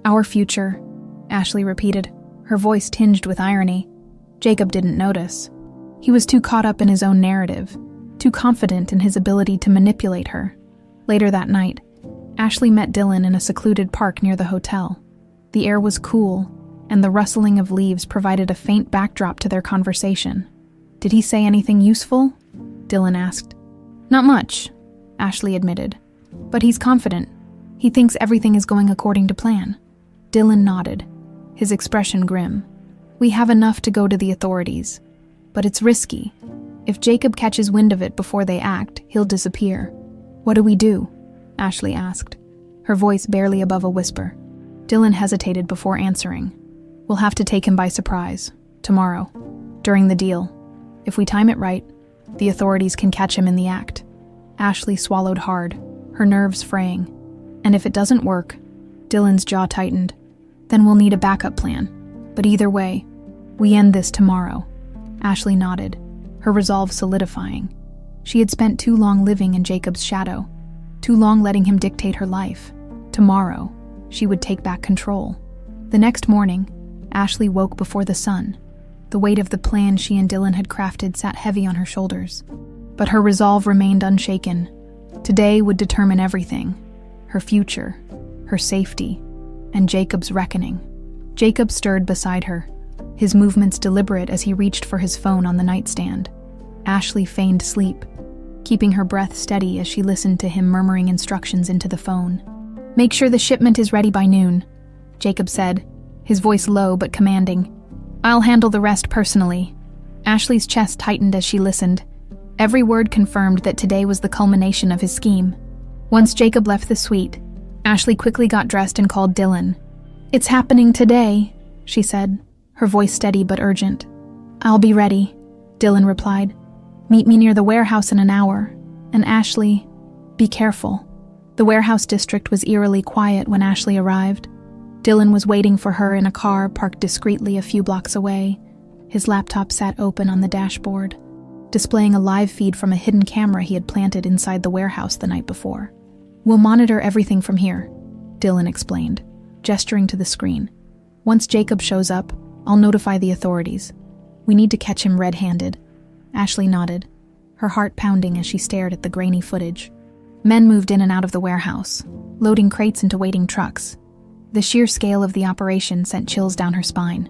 "Our future," Ashley repeated, her voice tinged with irony. Jacob didn't notice. He was too caught up in his own narrative, too confident in his ability to manipulate her. Later that night, Ashley met Dylan in a secluded park near the hotel. The air was cool, and the rustling of leaves provided a faint backdrop to their conversation. "Did he say anything useful?" Dylan asked. "Not much," Ashley admitted. "But he's confident. He thinks everything is going according to plan." Dylan nodded, his expression grim. "We have enough to go to the authorities. But it's risky. If Jacob catches wind of it before they act, he'll disappear." "What do we do?" Ashley asked, her voice barely above a whisper. Dylan hesitated before answering. "We'll have to take him by surprise, tomorrow, during the deal. If we time it right, the authorities can catch him in the act." Ashley swallowed hard, her nerves fraying. "And if it doesn't work," Dylan's jaw tightened, "then we'll need a backup plan. But either way, we end this tomorrow." Ashley nodded, her resolve solidifying. She had spent too long living in Jacob's shadow, too long letting him dictate her life. Tomorrow, she would take back control. The next morning, Ashley woke before the sun. The weight of the plan she and Dylan had crafted sat heavy on her shoulders. But her resolve remained unshaken. Today would determine everything: her future, her safety, and Jacob's reckoning. Jacob stirred beside her, his movements deliberate as he reached for his phone on the nightstand. Ashley feigned sleep, keeping her breath steady as she listened to him murmuring instructions into the phone. "Make sure the shipment is ready by noon," Jacob said, his voice low but commanding. "I'll handle the rest personally." Ashley's chest tightened as she listened. Every word confirmed that today was the culmination of his scheme. Once Jacob left the suite, Ashley quickly got dressed and called Dylan. "It's happening today," she said, her voice steady but urgent. "I'll be ready," Dylan replied. "Meet me near the warehouse in an hour. And Ashley, be careful." The warehouse district was eerily quiet when Ashley arrived. Dylan was waiting for her in a car parked discreetly a few blocks away. His laptop sat open on the dashboard, displaying a live feed from a hidden camera he had planted inside the warehouse the night before. "We'll monitor everything from here," Dylan explained, gesturing to the screen. "Once Jacob shows up, I'll notify the authorities. We need to catch him red-handed." Ashley nodded, her heart pounding as she stared at the grainy footage. Men moved in and out of the warehouse, loading crates into waiting trucks. The sheer scale of the operation sent chills down her spine.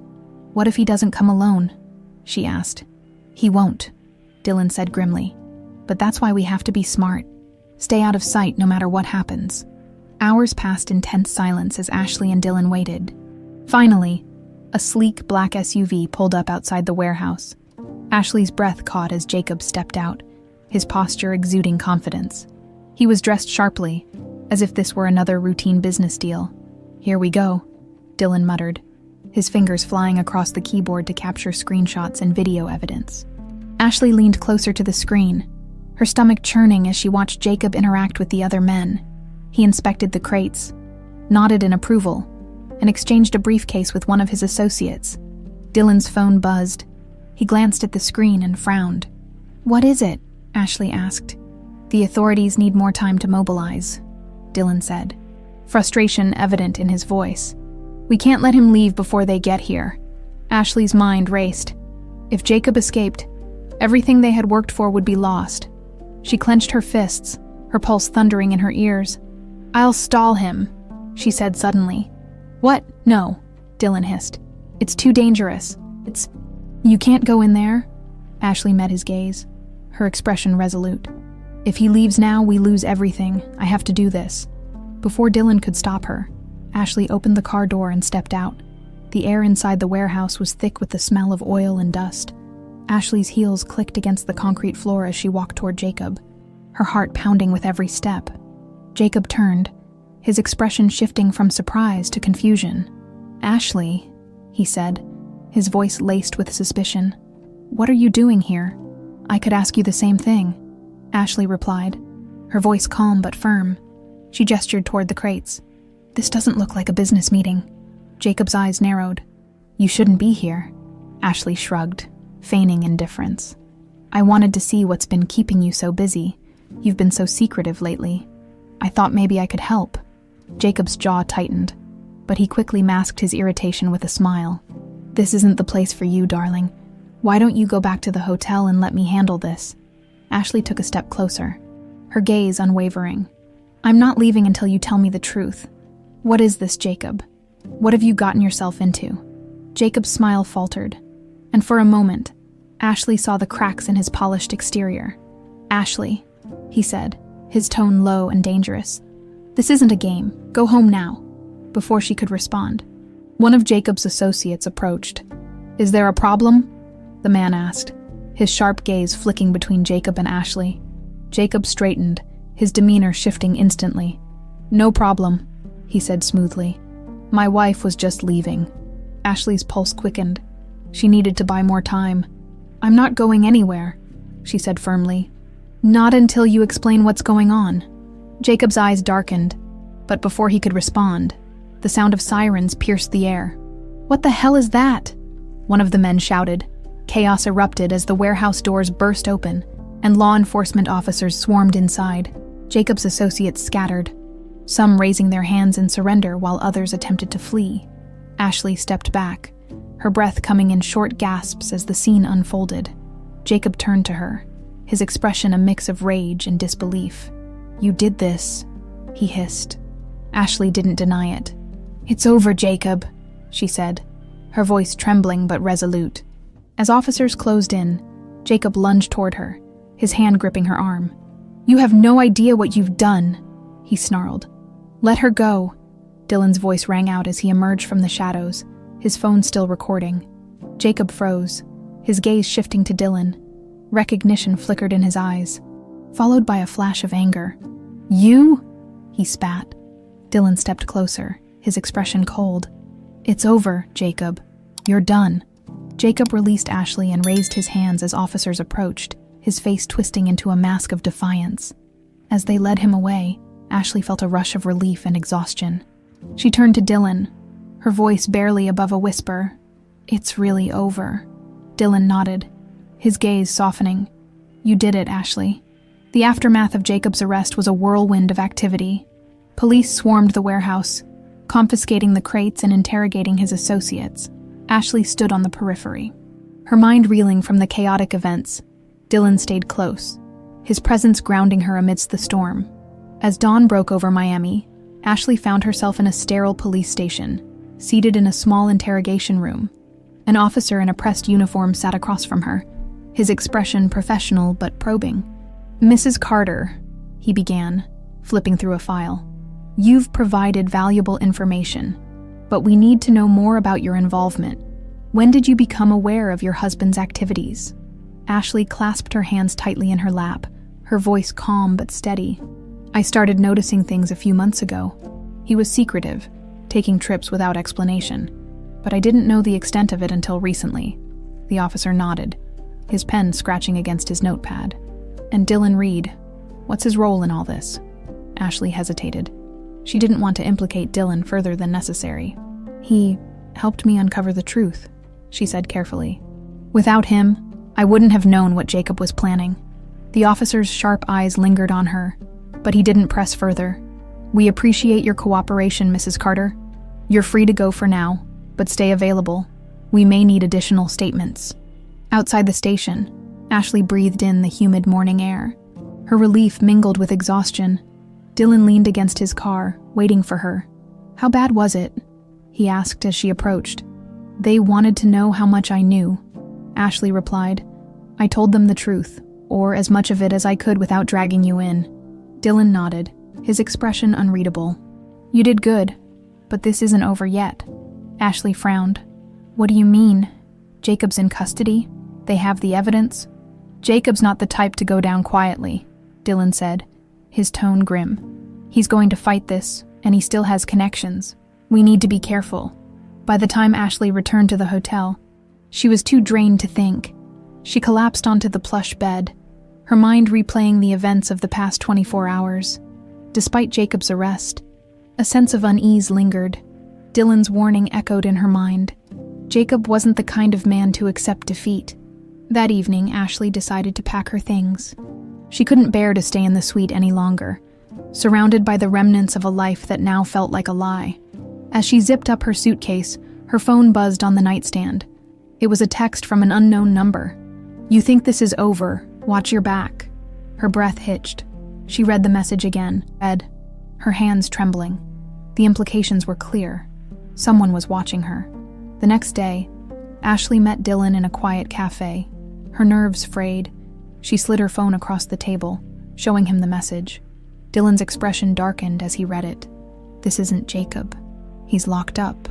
"What if he doesn't come alone?" she asked. "He won't," Dylan said grimly. "But that's why we have to be smart. Stay out of sight no matter what happens." Hours passed in tense silence as Ashley and Dylan waited. Finally, a sleek black SUV pulled up outside the warehouse. Ashley's breath caught as Jacob stepped out, his posture exuding confidence. He was dressed sharply, as if this were another routine business deal. "Here we go," Dylan muttered, his fingers flying across the keyboard to capture screenshots and video evidence. Ashley leaned closer to the screen, her stomach churning as she watched Jacob interact with the other men. He inspected the crates, nodded in approval, and exchanged a briefcase with one of his associates. Dylan's phone buzzed. He glanced at the screen and frowned. "What is it?" Ashley asked. "The authorities need more time to mobilize," Dylan said, frustration evident in his voice. "We can't let him leave before they get here." Ashley's mind raced. If Jacob escaped, everything they had worked for would be lost. She clenched her fists, her pulse thundering in her ears. "I'll stall him," she said suddenly. "What? No," Dylan hissed. "It's too dangerous. You can't go in there?" Ashley met his gaze, her expression resolute. "If he leaves now, we lose everything. I have to do this." Before Dylan could stop her, Ashley opened the car door and stepped out. The air inside the warehouse was thick with the smell of oil and dust. Ashley's heels clicked against the concrete floor as she walked toward Jacob, her heart pounding with every step. Jacob turned, his expression shifting from surprise to confusion. "Ashley," he said, his voice laced with suspicion. "What are you doing here?" "I could ask you the same thing," Ashley replied, her voice calm but firm. She gestured toward the crates. "This doesn't look like a business meeting." Jacob's eyes narrowed. "You shouldn't be here," Ashley shrugged, feigning indifference. "I wanted to see what's been keeping you so busy. You've been so secretive lately. I thought maybe I could help." Jacob's jaw tightened, but he quickly masked his irritation with a smile. "This isn't the place for you, darling. Why don't you go back to the hotel and let me handle this?" Ashley took a step closer, her gaze unwavering. "I'm not leaving until you tell me the truth. What is this, Jacob? What have you gotten yourself into?" Jacob's smile faltered, and for a moment, Ashley saw the cracks in his polished exterior. "Ashley," he said, his tone low and dangerous. "This isn't a game. Go home now." Before she could respond, one of Jacob's associates approached. "Is there a problem?" the man asked, his sharp gaze flicking between Jacob and Ashley. Jacob straightened, his demeanor shifting instantly. "No problem," he said smoothly. "My wife was just leaving." Ashley's pulse quickened. She needed to buy more time. "I'm not going anywhere," she said firmly. "Not until you explain what's going on." Jacob's eyes darkened, but before he could respond, the sound of sirens pierced the air. "What the hell is that?" one of the men shouted. Chaos erupted as the warehouse doors burst open, and law enforcement officers swarmed inside. Jacob's associates scattered, some raising their hands in surrender while others attempted to flee. Ashley stepped back, her breath coming in short gasps as the scene unfolded. Jacob turned to her, his expression a mix of rage and disbelief. "You did this," he hissed. Ashley didn't deny it. "It's over, Jacob," she said, her voice trembling but resolute. As officers closed in, Jacob lunged toward her, his hand gripping her arm. "You have no idea what you've done," he snarled. "Let her go." Dylan's voice rang out as he emerged from the shadows, his phone still recording. Jacob froze, his gaze shifting to Dylan. Recognition flickered in his eyes, followed by a flash of anger. "You?" he spat. Dylan stepped closer, his expression cold. "It's over, Jacob. You're done." Jacob released Ashley and raised his hands as officers approached, his face twisting into a mask of defiance. As they led him away, Ashley felt a rush of relief and exhaustion. She turned to Dylan, her voice barely above a whisper. "It's really over." Dylan nodded, his gaze softening. "You did it, Ashley." The aftermath of Jacob's arrest was a whirlwind of activity. Police swarmed the warehouse, confiscating the crates and interrogating his associates. Ashley stood on the periphery, her mind reeling from the chaotic events. Dylan stayed close, his presence grounding her amidst the storm. As dawn broke over Miami, Ashley found herself in a sterile police station, seated in a small interrogation room. An officer in a pressed uniform sat across from her, his expression professional but probing. "Mrs. Carter," he began, flipping through a file. "You've provided valuable information, but we need to know more about your involvement. When did you become aware of your husband's activities?" Ashley clasped her hands tightly in her lap, her voice calm but steady. "I started noticing things a few months ago. He was secretive, taking trips without explanation, but I didn't know the extent of it until recently." The officer nodded, his pen scratching against his notepad. "And Dylan Reed, what's his role in all this?" Ashley hesitated. She didn't want to implicate Dylan further than necessary. "He helped me uncover the truth," she said carefully. "Without him, I wouldn't have known what Jacob was planning." The officer's sharp eyes lingered on her, but he didn't press further. "We appreciate your cooperation, Mrs. Carter. You're free to go for now, but stay available. We may need additional statements." Outside the station, Ashley breathed in the humid morning air. Her relief mingled with exhaustion. Dylan leaned against his car, waiting for her. "How bad was it?" he asked as she approached. "They wanted to know how much I knew," Ashley replied. "I told them the truth, or as much of it as I could without dragging you in." Dylan nodded, his expression unreadable. "You did good, but this isn't over yet." Ashley frowned. "What do you mean? Jacob's in custody? They have the evidence?" "Jacob's not the type to go down quietly," Dylan said, his tone grim. "He's going to fight this, and he still has connections. We need to be careful." By the time Ashley returned to the hotel, she was too drained to think. She collapsed onto the plush bed, her mind replaying the events of the past 24 hours. Despite Jacob's arrest, a sense of unease lingered. Dylan's warning echoed in her mind. Jacob wasn't the kind of man to accept defeat. That evening, Ashley decided to pack her things. She couldn't bear to stay in the suite any longer, surrounded by the remnants of a life that now felt like a lie. As she zipped up her suitcase, her phone buzzed on the nightstand. It was a text from an unknown number. "You think this is over? Watch your back." Her breath hitched. She read the message again, her hands trembling. The implications were clear. Someone was watching her. The next day, Ashley met Dylan in a quiet cafe. Her nerves frayed. She slid her phone across the table, showing him the message. Dylan's expression darkened as he read it. "This isn't Jacob. He's locked up,"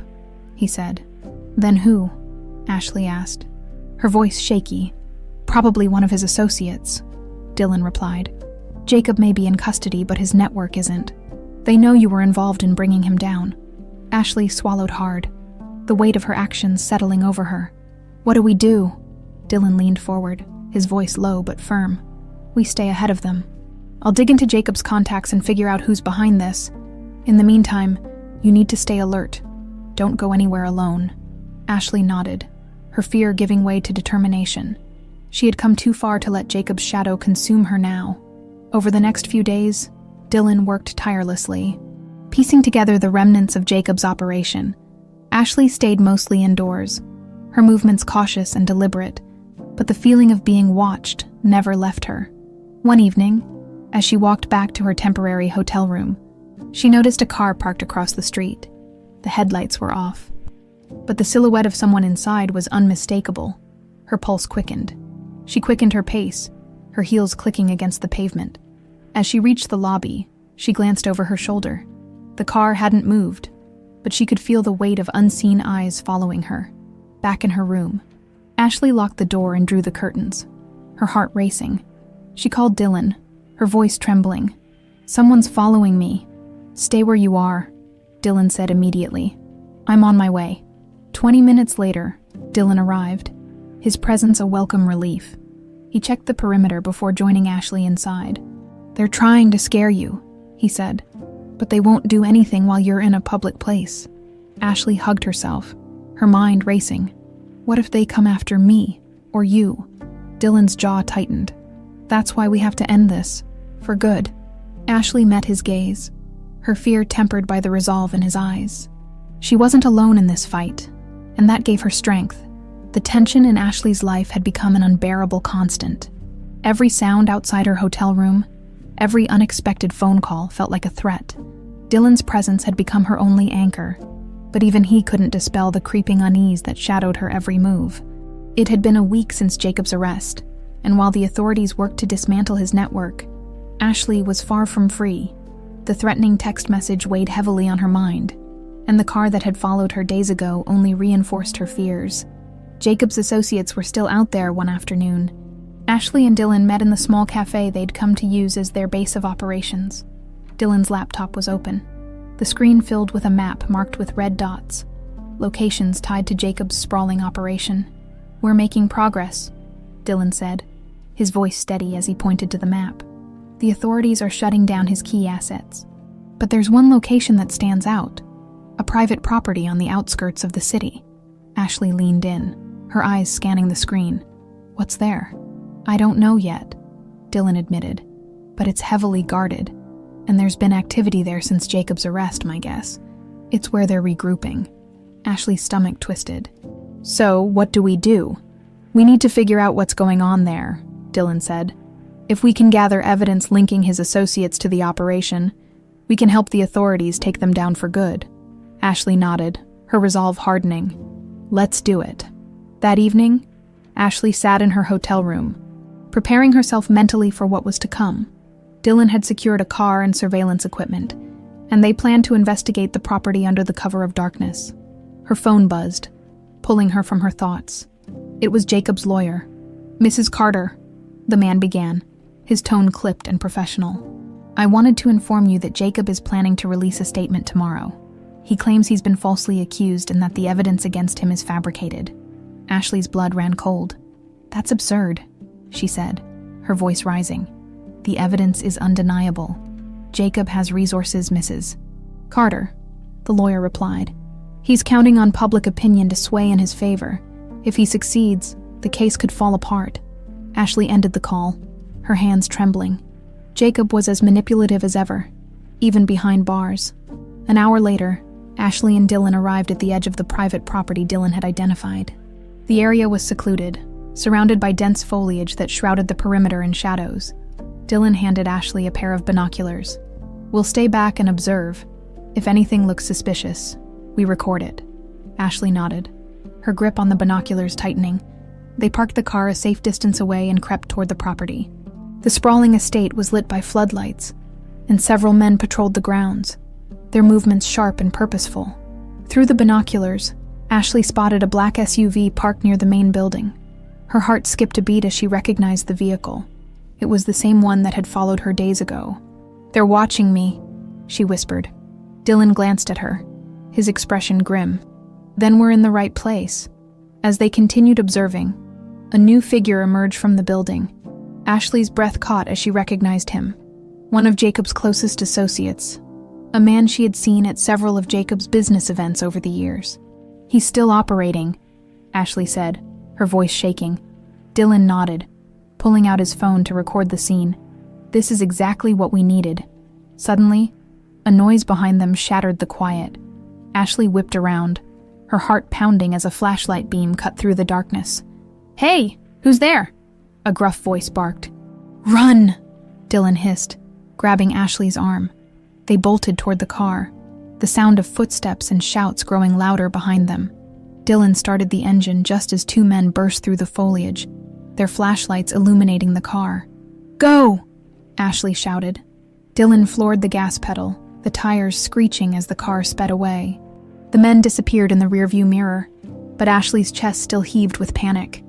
he said. "Then who?" Ashley asked, her voice shaky. "Probably one of his associates," Dylan replied. "Jacob may be in custody, but his network isn't. They know you were involved in bringing him down." Ashley swallowed hard, the weight of her actions settling over her. "What do we do?" Dylan leaned forward, his voice low but firm. "We stay ahead of them. I'll dig into Jacob's contacts and figure out who's behind this. In the meantime, you need to stay alert. Don't go anywhere alone." Ashley nodded, her fear giving way to determination. She had come too far to let Jacob's shadow consume her now. Over the next few days, Dylan worked tirelessly, piecing together the remnants of Jacob's operation. Ashley stayed mostly indoors, her movements cautious and deliberate, but the feeling of being watched never left her. One evening, as she walked back to her temporary hotel room, she noticed a car parked across the street. The headlights were off. but the silhouette of someone inside was unmistakable. Her pulse quickened. She quickened her pace, her heels clicking against the pavement. As she reached the lobby, she glanced over her shoulder. The car hadn't moved, but she could feel the weight of unseen eyes following her. Back in her room, Ashley locked the door and drew the curtains, her heart racing. She called Dylan, her voice trembling. "Someone's following me." "Stay where you are," Dylan said immediately. "I'm on my way." 20 minutes later, Dylan arrived, his presence a welcome relief. He checked the perimeter before joining Ashley inside. "They're trying to scare you," he said, "but they won't do anything while you're in a public place." Ashley hugged herself, her mind racing. What if they come after me, or you? Dylan's jaw tightened. "That's why we have to end this, for good." Ashley met his gaze, her fear tempered by the resolve in his eyes. She wasn't alone in this fight, and that gave her strength. The tension in Ashley's life had become an unbearable constant. Every sound outside her hotel room, every unexpected phone call felt like a threat. Dylan's presence had become her only anchor, but even he couldn't dispel the creeping unease that shadowed her every move. It had been a week since Jacob's arrest, and while the authorities worked to dismantle his network, Ashley was far from free. The threatening text message weighed heavily on her mind, and the car that had followed her days ago only reinforced her fears. Jacob's associates were still out there one afternoon. Ashley and Dylan met in the small cafe they'd come to use as their base of operations. Dylan's laptop was open, the screen filled with a map marked with red dots, locations tied to Jacob's sprawling operation. "We're making progress," Dylan said, his voice steady as he pointed to the map. "The authorities are shutting down his key assets. But there's one location that stands out, a private property on the outskirts of the city." Ashley leaned in, her eyes scanning the screen. "What's there?" "I don't know yet," Dylan admitted, "but it's heavily guarded, and there's been activity there since Jacob's arrest, my guess. It's where they're regrouping." Ashley's stomach twisted. "So, what do we do?" "We need to figure out what's going on there," Dylan said. "If we can gather evidence linking his associates to the operation, we can help the authorities take them down for good." Ashley nodded, her resolve hardening. "Let's do it." That evening, Ashley sat in her hotel room, preparing herself mentally for what was to come. Dylan had secured a car and surveillance equipment, and they planned to investigate the property under the cover of darkness. Her phone buzzed, pulling her from her thoughts. It was Jacob's lawyer. "Mrs. Carter," the man began, his tone clipped and professional. "I wanted to inform you that Jacob is planning to release a statement tomorrow. He claims he's been falsely accused and that the evidence against him is fabricated." Ashley's blood ran cold. "That's absurd," she said, her voice rising. "The evidence is undeniable. Jacob has resources, Mrs. Carter," the lawyer replied. "He's counting on public opinion to sway in his favor. If he succeeds, the case could fall apart." Ashley ended the call, her hands trembling. Jacob was as manipulative as ever, even behind bars. An hour later, Ashley and Dylan arrived at the edge of the private property Dylan had identified. The area was secluded, surrounded by dense foliage that shrouded the perimeter in shadows. Dylan handed Ashley a pair of binoculars. "We'll stay back and observe. If anything looks suspicious, we record it." Ashley nodded, her grip on the binoculars tightening. They parked the car a safe distance away and crept toward the property. The sprawling estate was lit by floodlights, and several men patrolled the grounds, their movements sharp and purposeful. Through the binoculars, Ashley spotted a black SUV parked near the main building. Her heart skipped a beat as she recognized the vehicle. It was the same one that had followed her days ago. "They're watching me," she whispered. Dylan glanced at her, his expression grim. "Then we're in the right place." As they continued observing, a new figure emerged from the building. Ashley's breath caught as she recognized him, one of Jacob's closest associates, a man she had seen at several of Jacob's business events over the years. "He's still operating," Ashley said, her voice shaking. Dylan nodded, pulling out his phone to record the scene. "This is exactly what we needed." Suddenly, a noise behind them shattered the quiet. Ashley whipped around, her heart pounding as a flashlight beam cut through the darkness. "Hey, who's there?" a gruff voice barked. "Run!" Dylan hissed, grabbing Ashley's arm. They bolted toward the car, the sound of footsteps and shouts growing louder behind them. Dylan started the engine just as two men burst through the foliage, their flashlights illuminating the car. "Go!" Ashley shouted. Dylan floored the gas pedal, the tires screeching as the car sped away. The men disappeared in the rearview mirror, but Ashley's chest still heaved with panic.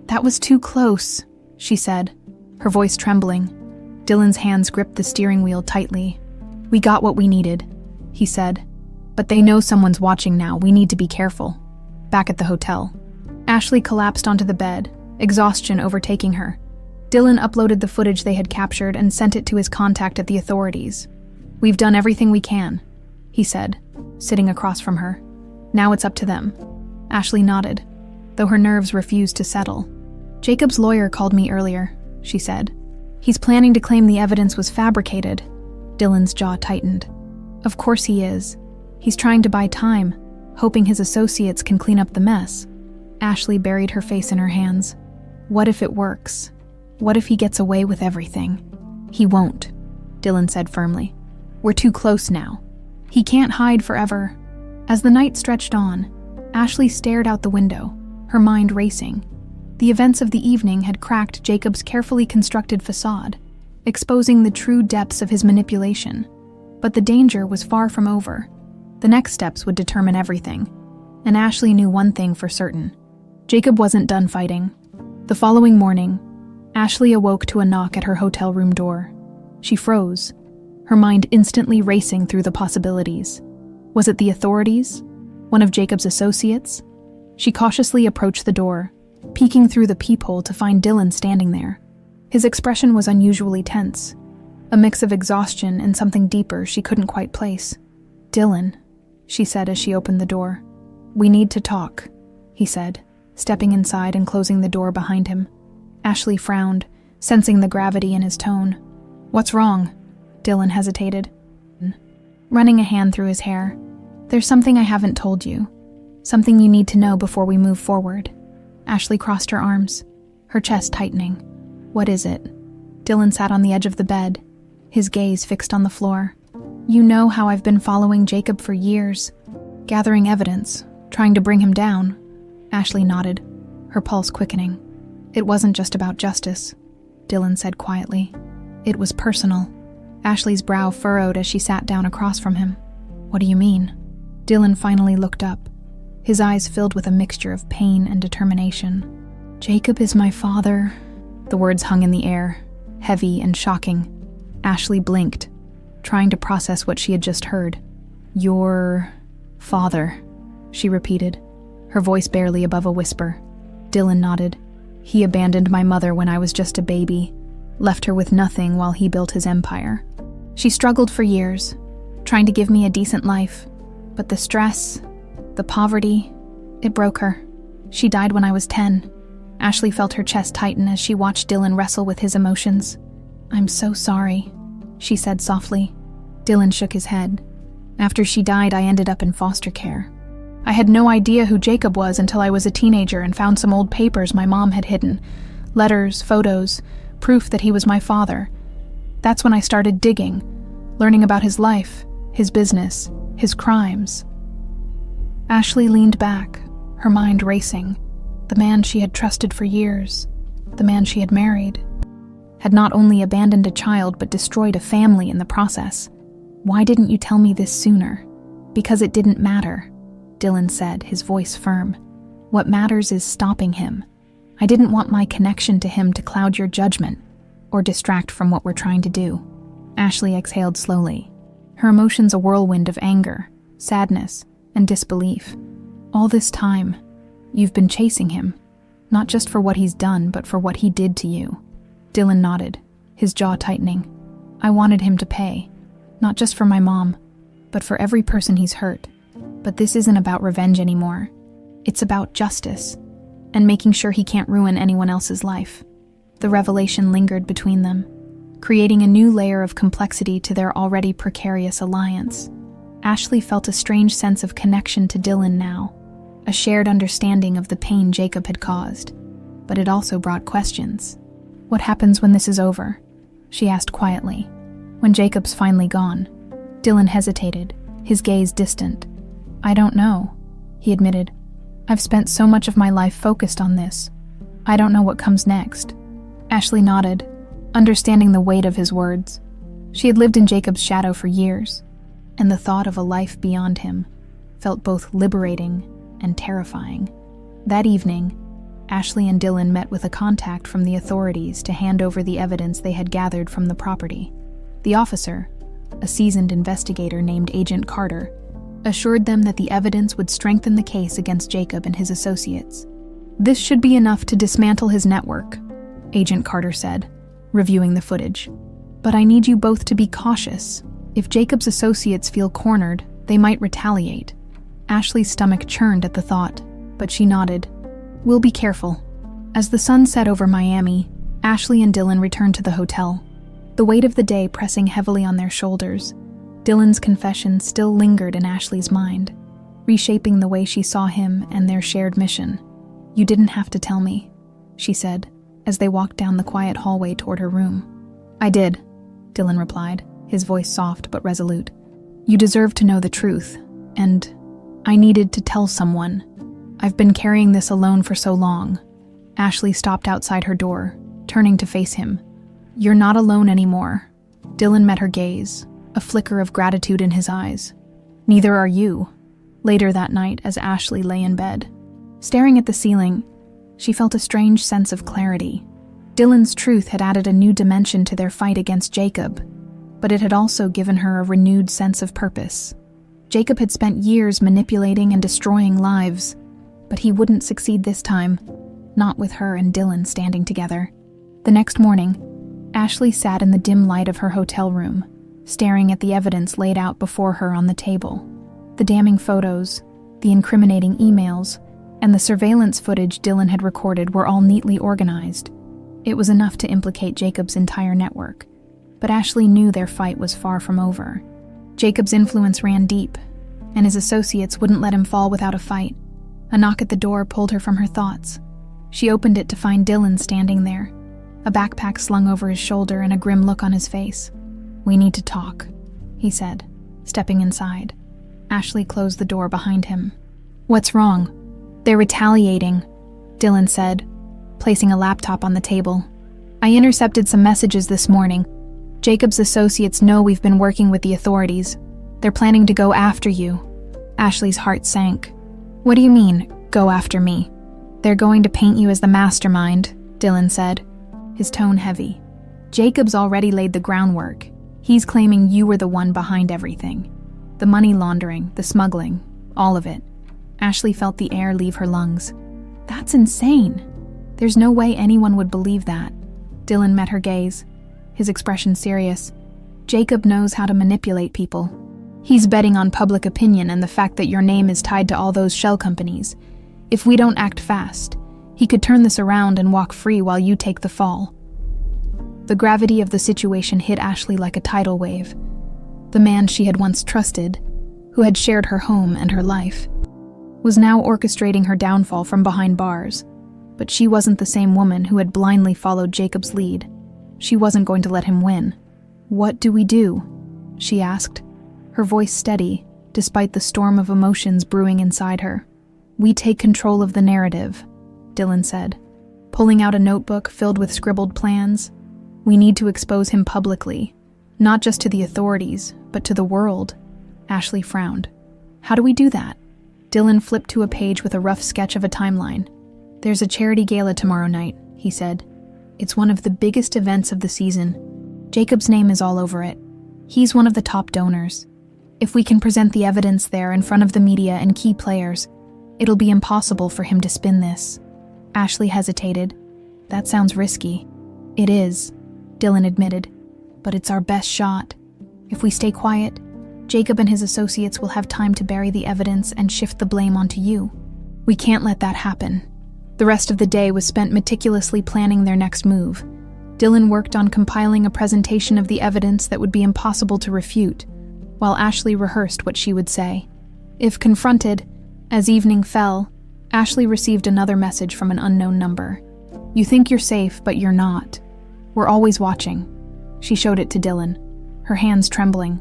"That was too close," she said, her voice trembling. Dylan's hands gripped the steering wheel tightly. "We got what we needed," he said. "But they know someone's watching now. We need to be careful." Back at the hotel, Ashley collapsed onto the bed, exhaustion overtaking her. Dylan uploaded the footage they had captured and sent it to his contact at the authorities. "We've done everything we can," he said, sitting across from her. "Now it's up to them." Ashley nodded, though her nerves refused to settle. "Jacob's lawyer called me earlier," she said. "He's planning to claim the evidence was fabricated." Dylan's jaw tightened. "Of course he is. He's trying to buy time, hoping his associates can clean up the mess." Ashley buried her face in her hands. "What if it works? What if he gets away with everything?" "He won't," Dylan said firmly. "We're too close now. He can't hide forever." As the night stretched on, Ashley stared out the window, her mind racing. The events of the evening had cracked Jacob's carefully constructed facade, exposing the true depths of his manipulation. But the danger was far from over. The next steps would determine everything. And Ashley knew one thing for certain. Jacob wasn't done fighting. The following morning, Ashley awoke to a knock at her hotel room door. She froze, her mind instantly racing through the possibilities. Was it the authorities? One of Jacob's associates? She cautiously approached the door, peeking through the peephole to find Dylan standing there. His expression was unusually tense, a mix of exhaustion and something deeper she couldn't quite place. "Dylan," she said as she opened the door. "We need to talk," he said, stepping inside and closing the door behind him. Ashley frowned, sensing the gravity in his tone. "What's wrong?" Dylan hesitated, running a hand through his hair. "There's something I haven't told you. Something you need to know before we move forward." Ashley crossed her arms, her chest tightening. "What is it?" Dylan sat on the edge of the bed, his gaze fixed on the floor. "You know how I've been following Jacob for years, gathering evidence, trying to bring him down." Ashley nodded, her pulse quickening. "It wasn't just about justice," Dylan said quietly. "It was personal." Ashley's brow furrowed as she sat down across from him. "What do you mean?" Dylan finally looked up, his eyes filled with a mixture of pain and determination. "Jacob is my father." The words hung in the air, heavy and shocking. Ashley blinked, trying to process what she had just heard. "Your father," she repeated, her voice barely above a whisper. Dylan nodded. "He abandoned my mother when I was just a baby, left her with nothing while he built his empire. She struggled for years, trying to give me a decent life, but the stress, the poverty, it broke her. She died when I was 10. Ashley felt her chest tighten as she watched Dylan wrestle with his emotions. "I'm so sorry," she said softly. Dylan shook his head. "After she died, I ended up in foster care. I had no idea who Jacob was until I was a teenager and found some old papers my mom had hidden. Letters, photos, proof that he was my father. That's when I started digging, learning about his life, his business, his crimes." Ashley leaned back, her mind racing. The man she had trusted for years, the man she had married, had not only abandoned a child but destroyed a family in the process. "Why didn't you tell me this sooner?" "Because it didn't matter," Dylan said, his voice firm. "What matters is stopping him. I didn't want my connection to him to cloud your judgment or distract from what we're trying to do." Ashley exhaled slowly, her emotions a whirlwind of anger, sadness, and disbelief. "All this time, you've been chasing him, not just for what he's done, but for what he did to you." Dylan nodded, his jaw tightening. "I wanted him to pay, not just for my mom, but for every person he's hurt. But this isn't about revenge anymore. It's about justice, and making sure he can't ruin anyone else's life." The revelation lingered between them, creating a new layer of complexity to their already precarious alliance. Ashley felt a strange sense of connection to Dylan now, a shared understanding of the pain Jacob had caused. But it also brought questions. "What happens when this is over?" she asked quietly. "When Jacob's finally gone?" Dylan hesitated, his gaze distant. "I don't know," he admitted. I've spent so much of my life focused on this. I don't know what comes next." Ashley nodded, understanding the weight of his words. She had lived in Jacob's shadow for years, and the thought of a life beyond him felt both liberating and terrifying. That evening, Ashley and Dylan met with a contact from the authorities to hand over the evidence they had gathered from the property. The officer, a seasoned investigator named Agent Carter, assured them that the evidence would strengthen the case against Jacob and his associates. "This should be enough to dismantle his network," Agent Carter said, reviewing the footage. "But I need you both to be cautious. If Jacob's associates feel cornered, they might retaliate." Ashley's stomach churned at the thought, but she nodded. "We'll be careful." As the sun set over Miami, Ashley and Dylan returned to the hotel, the weight of the day pressing heavily on their shoulders. Dylan's confession still lingered in Ashley's mind, reshaping the way she saw him and their shared mission. "You didn't have to tell me," she said, as they walked down the quiet hallway toward her room. "I did," Dylan replied, his voice soft but resolute. "You deserve to know the truth, and I needed to tell someone. I've been carrying this alone for so long." Ashley stopped outside her door, turning to face him. "You're not alone anymore." Dylan met her gaze, a flicker of gratitude in his eyes. "Neither are you." Later that night, as Ashley lay in bed, staring at the ceiling, she felt a strange sense of clarity. Dylan's truth had added a new dimension to their fight against Jacob, but it had also given her a renewed sense of purpose. Jacob had spent years manipulating and destroying lives, but he wouldn't succeed this time, not with her and Dylan standing together. The next morning, Ashley sat in the dim light of her hotel room, staring at the evidence laid out before her on the table. The damning photos, the incriminating emails, and the surveillance footage Dylan had recorded were all neatly organized. It was enough to implicate Jacob's entire network, but Ashley knew their fight was far from over. Jacob's influence ran deep, and his associates wouldn't let him fall without a fight. A knock at the door pulled her from her thoughts. She opened it to find Dylan standing there, a backpack slung over his shoulder and a grim look on his face. "We need to talk," he said, stepping inside. Ashley closed the door behind him. "What's wrong?" "They're retaliating," Dylan said, placing a laptop on the table. "I intercepted some messages this morning. Jacob's associates know we've been working with the authorities. They're planning to go after you." Ashley's heart sank. "What do you mean, go after me?" "They're going to paint you as the mastermind," Dylan said, his tone heavy. "Jacob's already laid the groundwork. He's claiming you were the one behind everything. The money laundering, the smuggling, all of it." Ashley felt the air leave her lungs. "That's insane. There's no way anyone would believe that." Dylan met her gaze, his expression serious. "Jacob knows how to manipulate people. He's betting on public opinion and the fact that your name is tied to all those shell companies. If we don't act fast, he could turn this around and walk free while you take the fall." The gravity of the situation hit Ashley like a tidal wave. The man she had once trusted, who had shared her home and her life, was now orchestrating her downfall from behind bars. But she wasn't the same woman who had blindly followed Jacob's lead. She wasn't going to let him win. "What do we do?" she asked, her voice steady, despite the storm of emotions brewing inside her. "We take control of the narrative," Dylan said, pulling out a notebook filled with scribbled plans. "We need to expose him publicly, not just to the authorities, but to the world." Ashley frowned. "How do we do that?" Dylan flipped to a page with a rough sketch of a timeline. "There's a charity gala tomorrow night," he said. "It's one of the biggest events of the season. Jacob's name is all over it. He's one of the top donors. If we can present the evidence there in front of the media and key players, it'll be impossible for him to spin this." Ashley hesitated. "That sounds risky." "It is," Dylan admitted, "but it's our best shot. If we stay quiet, Jacob and his associates will have time to bury the evidence and shift the blame onto you. We can't let that happen." The rest of the day was spent meticulously planning their next move. Dylan worked on compiling a presentation of the evidence that would be impossible to refute, while Ashley rehearsed what she would say. If confronted, as evening fell, Ashley received another message from an unknown number. "You think you're safe, but you're not. We're always watching." She showed it to Dylan, her hands trembling.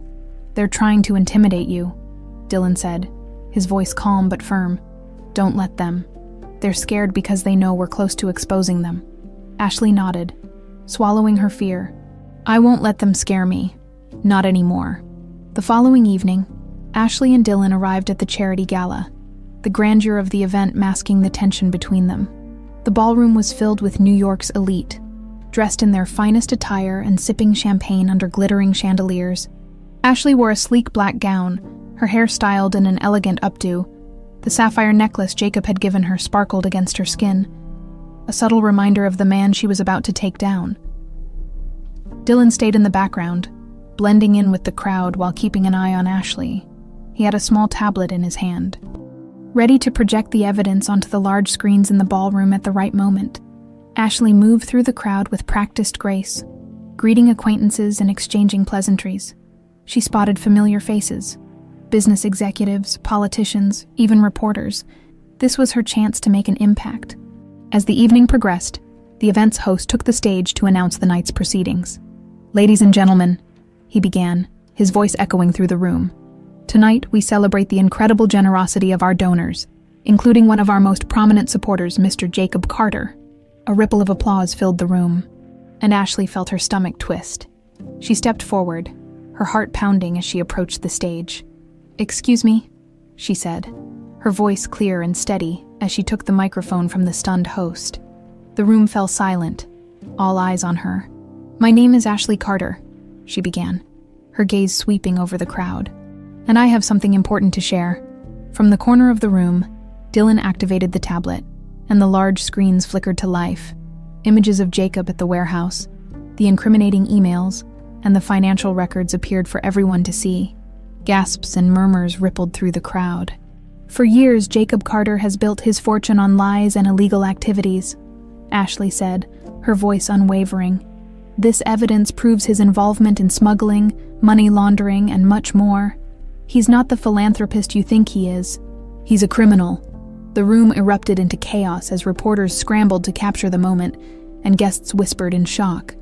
"They're trying to intimidate you," Dylan said, his voice calm but firm. Don't let them. They're scared because they know we're close to exposing them. Ashley nodded, swallowing her fear. I won't let them scare me. Not anymore. The following evening, Ashley and Dylan arrived at the charity gala, the grandeur of the event masking the tension between them. The ballroom was filled with New York's elite, dressed in their finest attire and sipping champagne under glittering chandeliers. Ashley wore a sleek black gown, her hair styled in an elegant updo. The sapphire necklace Jacob had given her sparkled against her skin, a subtle reminder of the man she was about to take down. Dylan stayed in the background, blending in with the crowd while keeping an eye on Ashley. He had a small tablet in his hand, ready to project the evidence onto the large screens in the ballroom at the right moment. Ashley moved through the crowd with practiced grace, greeting acquaintances and exchanging pleasantries. She spotted familiar faces, business executives, politicians, even reporters. This was her chance to make an impact. As the evening progressed, the event's host took the stage to announce the night's proceedings. Ladies and gentlemen, he began, his voice echoing through the room. Tonight, we celebrate the incredible generosity of our donors, including one of our most prominent supporters, Mr. Jacob Carter. A ripple of applause filled the room, and Ashley felt her stomach twist. She stepped forward, her heart pounding as she approached the stage. "Excuse me," she said, her voice clear and steady as she took the microphone from the stunned host. The room fell silent, all eyes on her. "My name is Ashley Carter," she began, her gaze sweeping over the crowd. "And I have something important to share." From the corner of the room, Dylan activated the tablet, and the large screens flickered to life. Images of Jacob at the warehouse, the incriminating emails, and the financial records appeared for everyone to see. Gasps and murmurs rippled through the crowd. "For years, Jacob Carter has built his fortune on lies and illegal activities," Ashley said, her voice unwavering. "This evidence proves his involvement in smuggling, money laundering, and much more. He's not the philanthropist you think he is. He's a criminal." The room erupted into chaos as reporters scrambled to capture the moment, and guests whispered in shock.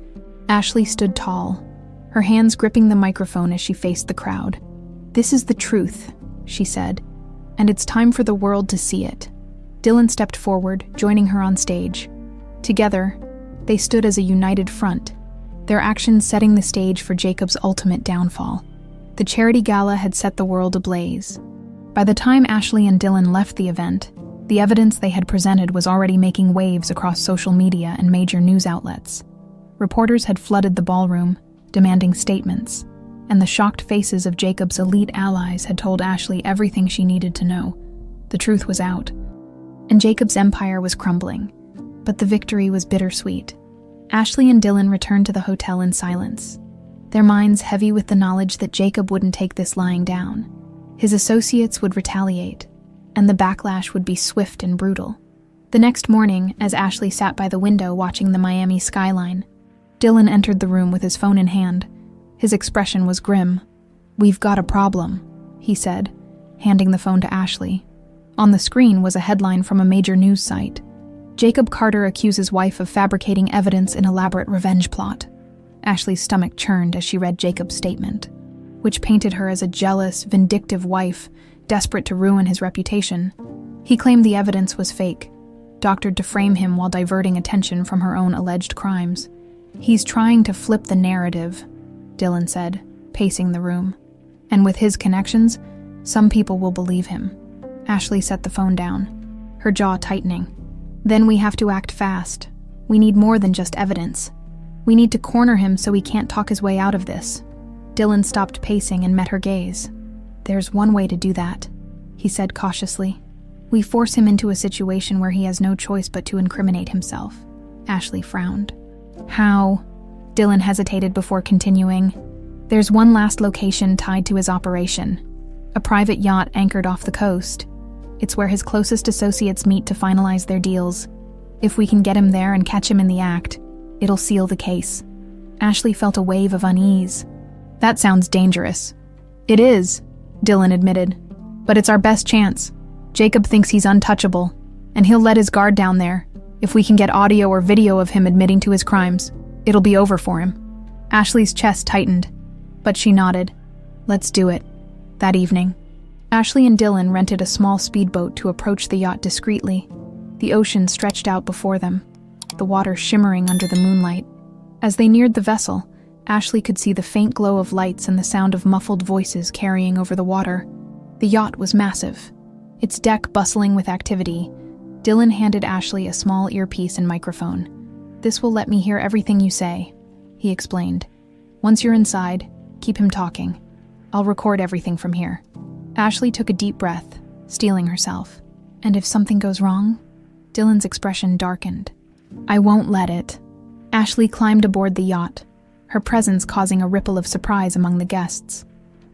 Ashley stood tall, her hands gripping the microphone as she faced the crowd. "This is the truth," she said, "and it's time for the world to see it." Dylan stepped forward, joining her on stage. Together, they stood as a united front, their actions setting the stage for Jacob's ultimate downfall. The charity gala had set the world ablaze. By the time Ashley and Dylan left the event, the evidence they had presented was already making waves across social media and major news outlets. Reporters had flooded the ballroom, demanding statements, and the shocked faces of Jacob's elite allies had told Ashley everything she needed to know. The truth was out, and Jacob's empire was crumbling, but the victory was bittersweet. Ashley and Dylan returned to the hotel in silence, their minds heavy with the knowledge that Jacob wouldn't take this lying down. His associates would retaliate, and the backlash would be swift and brutal. The next morning, as Ashley sat by the window watching the Miami skyline, Dylan entered the room with his phone in hand. His expression was grim. "We've got a problem," he said, handing the phone to Ashley. On the screen was a headline from a major news site. "Jacob Carter accuses wife of fabricating evidence in elaborate revenge plot." Ashley's stomach churned as she read Jacob's statement, which painted her as a jealous, vindictive wife, desperate to ruin his reputation. He claimed the evidence was fake, doctored to frame him while diverting attention from her own alleged crimes. "He's trying to flip the narrative," Dylan said, pacing the room. "And with his connections, some people will believe him." Ashley set the phone down, her jaw tightening. "Then we have to act fast. We need more than just evidence. We need to corner him so he can't talk his way out of this." Dylan stopped pacing and met her gaze. "There's one way to do that," he said cautiously. "We force him into a situation where he has no choice but to incriminate himself." Ashley frowned. "How?" Dylan hesitated before continuing. "There's one last location tied to his operation. A private yacht anchored off the coast. It's where his closest associates meet to finalize their deals. If we can get him there and catch him in the act, it'll seal the case." Ashley felt a wave of unease. "That sounds dangerous." "It is," Dylan admitted, "but it's our best chance. Jacob thinks he's untouchable, and he'll let his guard down there. If we can get audio or video of him admitting to his crimes, it'll be over for him." Ashley's chest tightened, but she nodded. "Let's do it." That evening, Ashley and Dylan rented a small speedboat to approach the yacht discreetly. The ocean stretched out before them, the water shimmering under the moonlight. As they neared the vessel, Ashley could see the faint glow of lights and the sound of muffled voices carrying over the water. The yacht was massive, its deck bustling with activity. Dylan handed Ashley a small earpiece and microphone. "This will let me hear everything you say," he explained. "Once you're inside, keep him talking. I'll record everything from here." Ashley took a deep breath, steeling herself. "And if something goes wrong?" Dylan's expression darkened. "I won't let it." Ashley climbed aboard the yacht, her presence causing a ripple of surprise among the guests.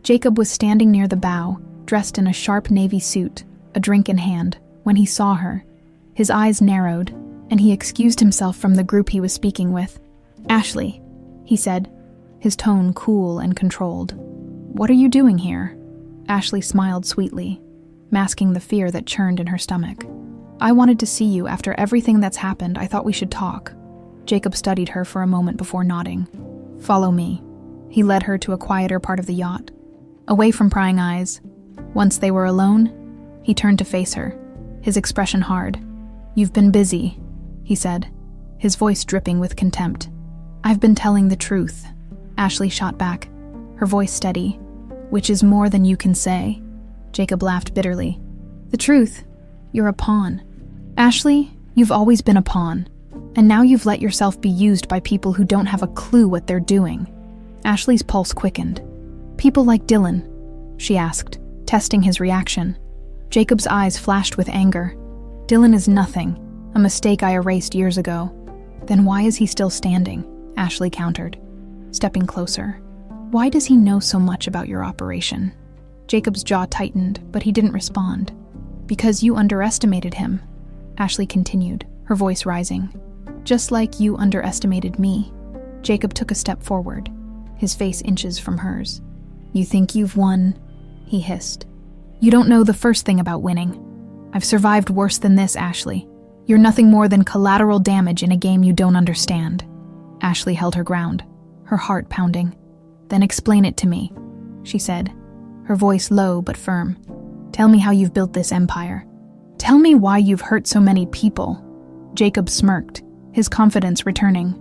Jacob was standing near the bow, dressed in a sharp navy suit, a drink in hand, when he saw her. His eyes narrowed, and he excused himself from the group he was speaking with. "Ashley," he said, his tone cool and controlled. "What are you doing here?" Ashley smiled sweetly, masking the fear that churned in her stomach. "I wanted to see you. After everything that's happened, I thought we should talk." Jacob studied her for a moment before nodding. "Follow me." He led her to a quieter part of the yacht, away from prying eyes. Once they were alone, he turned to face her, his expression hard. "You've been busy," he said, his voice dripping with contempt. "I've been telling the truth," Ashley shot back, her voice steady. "Which is more than you can say." Jacob laughed bitterly. "The truth? You're a pawn." "Ashley, you've always been a pawn, and now you've let yourself be used by people who don't have a clue what they're doing." Ashley's pulse quickened. "People like Dylan?" she asked, testing his reaction. Jacob's eyes flashed with anger. "Dylan is nothing, a mistake I erased years ago." "Then why is he still standing?" Ashley countered, stepping closer. "Why does he know so much about your operation?" Jacob's jaw tightened, but he didn't respond. "Because you underestimated him," Ashley continued, her voice rising. "Just like you underestimated me." Jacob took a step forward, his face inches from hers. "You think you've won?" he hissed. "You don't know the first thing about winning. I've survived worse than this, Ashley. You're nothing more than collateral damage in a game you don't understand." Ashley held her ground, her heart pounding. "Then explain it to me," she said, her voice low but firm. "Tell me how you've built this empire. Tell me why you've hurt so many people." Jacob smirked, his confidence returning.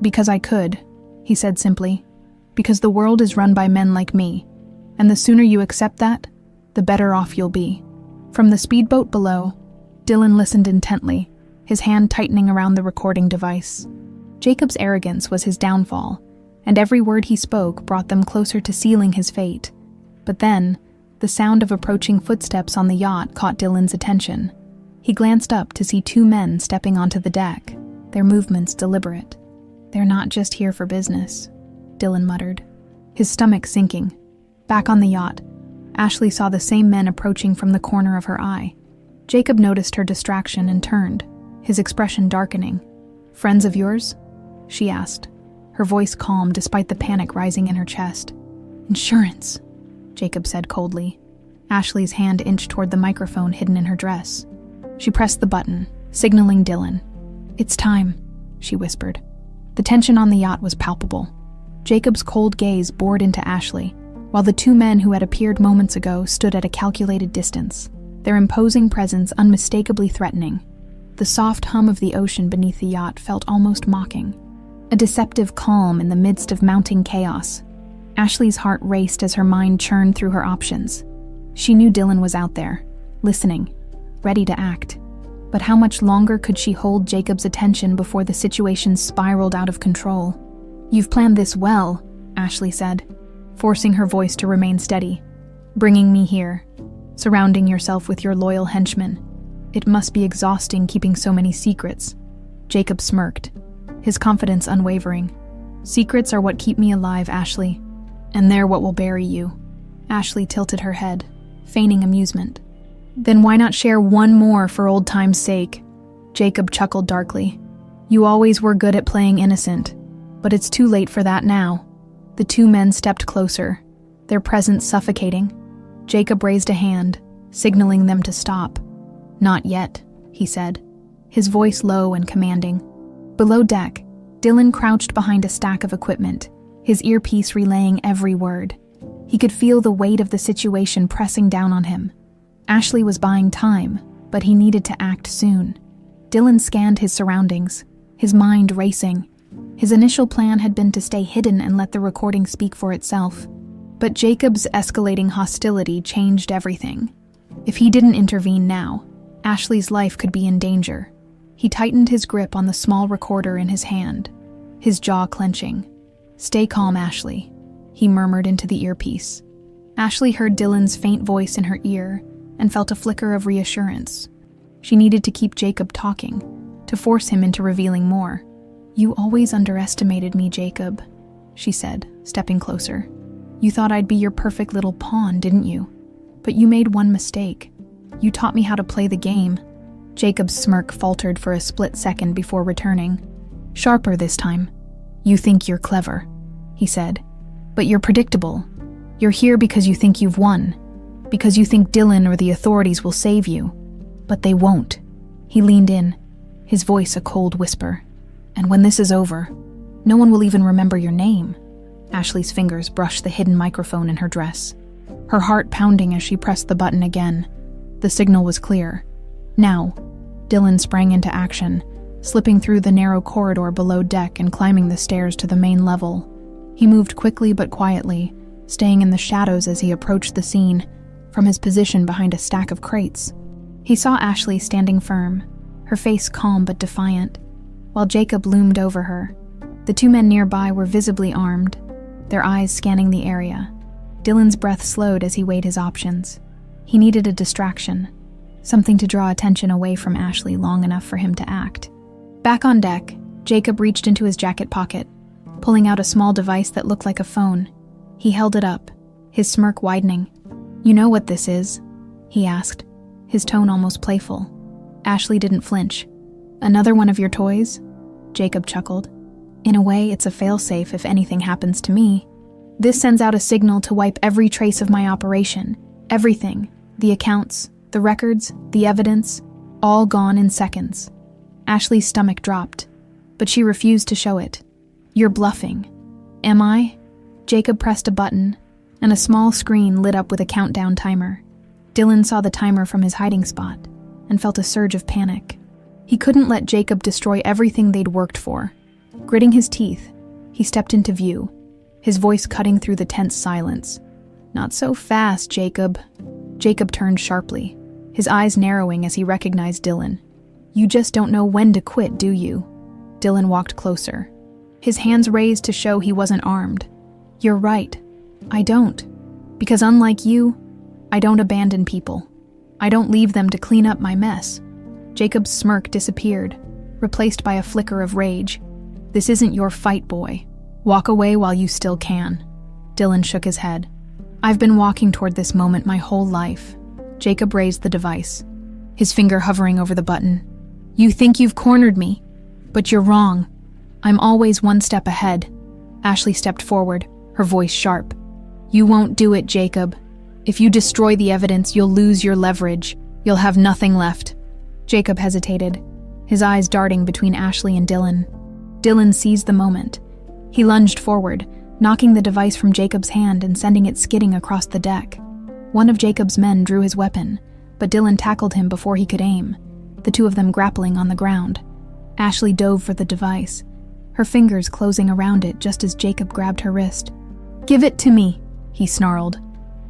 "Because I could," he said simply. "Because the world is run by men like me, and the sooner you accept that, the better off you'll be." From the speedboat below, Dylan listened intently, his hand tightening around the recording device. Jacob's arrogance was his downfall, and every word he spoke brought them closer to sealing his fate. But then, the sound of approaching footsteps on the yacht caught Dylan's attention. He glanced up to see two men stepping onto the deck, their movements deliberate. "They're not just here for business," Dylan muttered, his stomach sinking. Back on the yacht, Ashley saw the same men approaching from the corner of her eye. Jacob noticed her distraction and turned, his expression darkening. "Friends of yours?" she asked, her voice calm despite the panic rising in her chest. "Insurance," Jacob said coldly. Ashley's hand inched toward the microphone hidden in her dress. She pressed the button, signaling Dylan. "It's time," she whispered. The tension on the yacht was palpable. Jacob's cold gaze bored into Ashley, while the two men who had appeared moments ago stood at a calculated distance, their imposing presence unmistakably threatening. The soft hum of the ocean beneath the yacht felt almost mocking, a deceptive calm in the midst of mounting chaos. Ashley's heart raced as her mind churned through her options. She knew Dylan was out there, listening, ready to act. But how much longer could she hold Jacob's attention before the situation spiraled out of control? "You've planned this well," Ashley said, forcing her voice to remain steady. "Bringing me here, surrounding yourself with your loyal henchmen. It must be exhausting keeping so many secrets." Jacob smirked, his confidence unwavering. "Secrets are what keep me alive, Ashley, and they're what will bury you." Ashley tilted her head, feigning amusement. "Then why not share one more for old time's sake?" Jacob chuckled darkly. "You always were good at playing innocent, but it's too late for that now." The two men stepped closer, their presence suffocating. Jacob raised a hand, signaling them to stop. "Not yet," he said, his voice low and commanding. Below deck, Dylan crouched behind a stack of equipment, his earpiece relaying every word. He could feel the weight of the situation pressing down on him. Ashley was buying time, but he needed to act soon. Dylan scanned his surroundings, his mind racing. His initial plan had been to stay hidden and let the recording speak for itself. But Jacob's escalating hostility changed everything. If he didn't intervene now, Ashley's life could be in danger. He tightened his grip on the small recorder in his hand, his jaw clenching. "Stay calm, Ashley," he murmured into the earpiece. Ashley heard Dylan's faint voice in her ear and felt a flicker of reassurance. She needed to keep Jacob talking, to force him into revealing more. "You always underestimated me, Jacob," she said, stepping closer. "You thought I'd be your perfect little pawn, didn't you? But you made one mistake. You taught me how to play the game." Jacob's smirk faltered for a split second before returning. Sharper this time. "You think you're clever," he said. "But you're predictable. You're here because you think you've won, because you think Dylan or the authorities will save you. But they won't." He leaned in, his voice a cold whisper. "And when this is over, no one will even remember your name." Ashley's fingers brushed the hidden microphone in her dress, her heart pounding as she pressed the button again. The signal was clear. Now, Dylan sprang into action, slipping through the narrow corridor below deck and climbing the stairs to the main level. He moved quickly but quietly, staying in the shadows as he approached the scene, from his position behind a stack of crates. He saw Ashley standing firm, her face calm but defiant, while Jacob loomed over her. The two men nearby were visibly armed, their eyes scanning the area. Dylan's breath slowed as he weighed his options. He needed a distraction, something to draw attention away from Ashley long enough for him to act. Back on deck, Jacob reached into his jacket pocket, pulling out a small device that looked like a phone. He held it up, his smirk widening. "You know what this is?" he asked, his tone almost playful. Ashley didn't flinch. "Another one of your toys?" Jacob chuckled. "In a way, it's a failsafe if anything happens to me. This sends out a signal to wipe every trace of my operation. Everything. The accounts, the records, the evidence, all gone in seconds." Ashley's stomach dropped, but she refused to show it. "You're bluffing." "Am I?" Jacob pressed a button, and a small screen lit up with a countdown timer. Dylan saw the timer from his hiding spot and felt a surge of panic. He couldn't let Jacob destroy everything they'd worked for. Gritting his teeth, he stepped into view, his voice cutting through the tense silence. "Not so fast, Jacob." Jacob turned sharply, his eyes narrowing as he recognized Dylan. "You just don't know when to quit, do you?" Dylan walked closer, his hands raised to show he wasn't armed. "You're right. I don't. Because unlike you, I don't abandon people. I don't leave them to clean up my mess." Jacob's smirk disappeared, replaced by a flicker of rage. "This isn't your fight, boy. Walk away while you still can." Dylan shook his head. "I've been walking toward this moment my whole life." Jacob raised the device, his finger hovering over the button. "You think you've cornered me, but you're wrong. I'm always one step ahead." Ashley stepped forward, her voice sharp. "You won't do it, Jacob. If you destroy the evidence, you'll lose your leverage. You'll have nothing left." Jacob hesitated, his eyes darting between Ashley and Dylan. Dylan seized the moment. He lunged forward, knocking the device from Jacob's hand and sending it skidding across the deck. One of Jacob's men drew his weapon, but Dylan tackled him before he could aim, the two of them grappling on the ground. Ashley dove for the device, her fingers closing around it just as Jacob grabbed her wrist. "Give it to me," he snarled.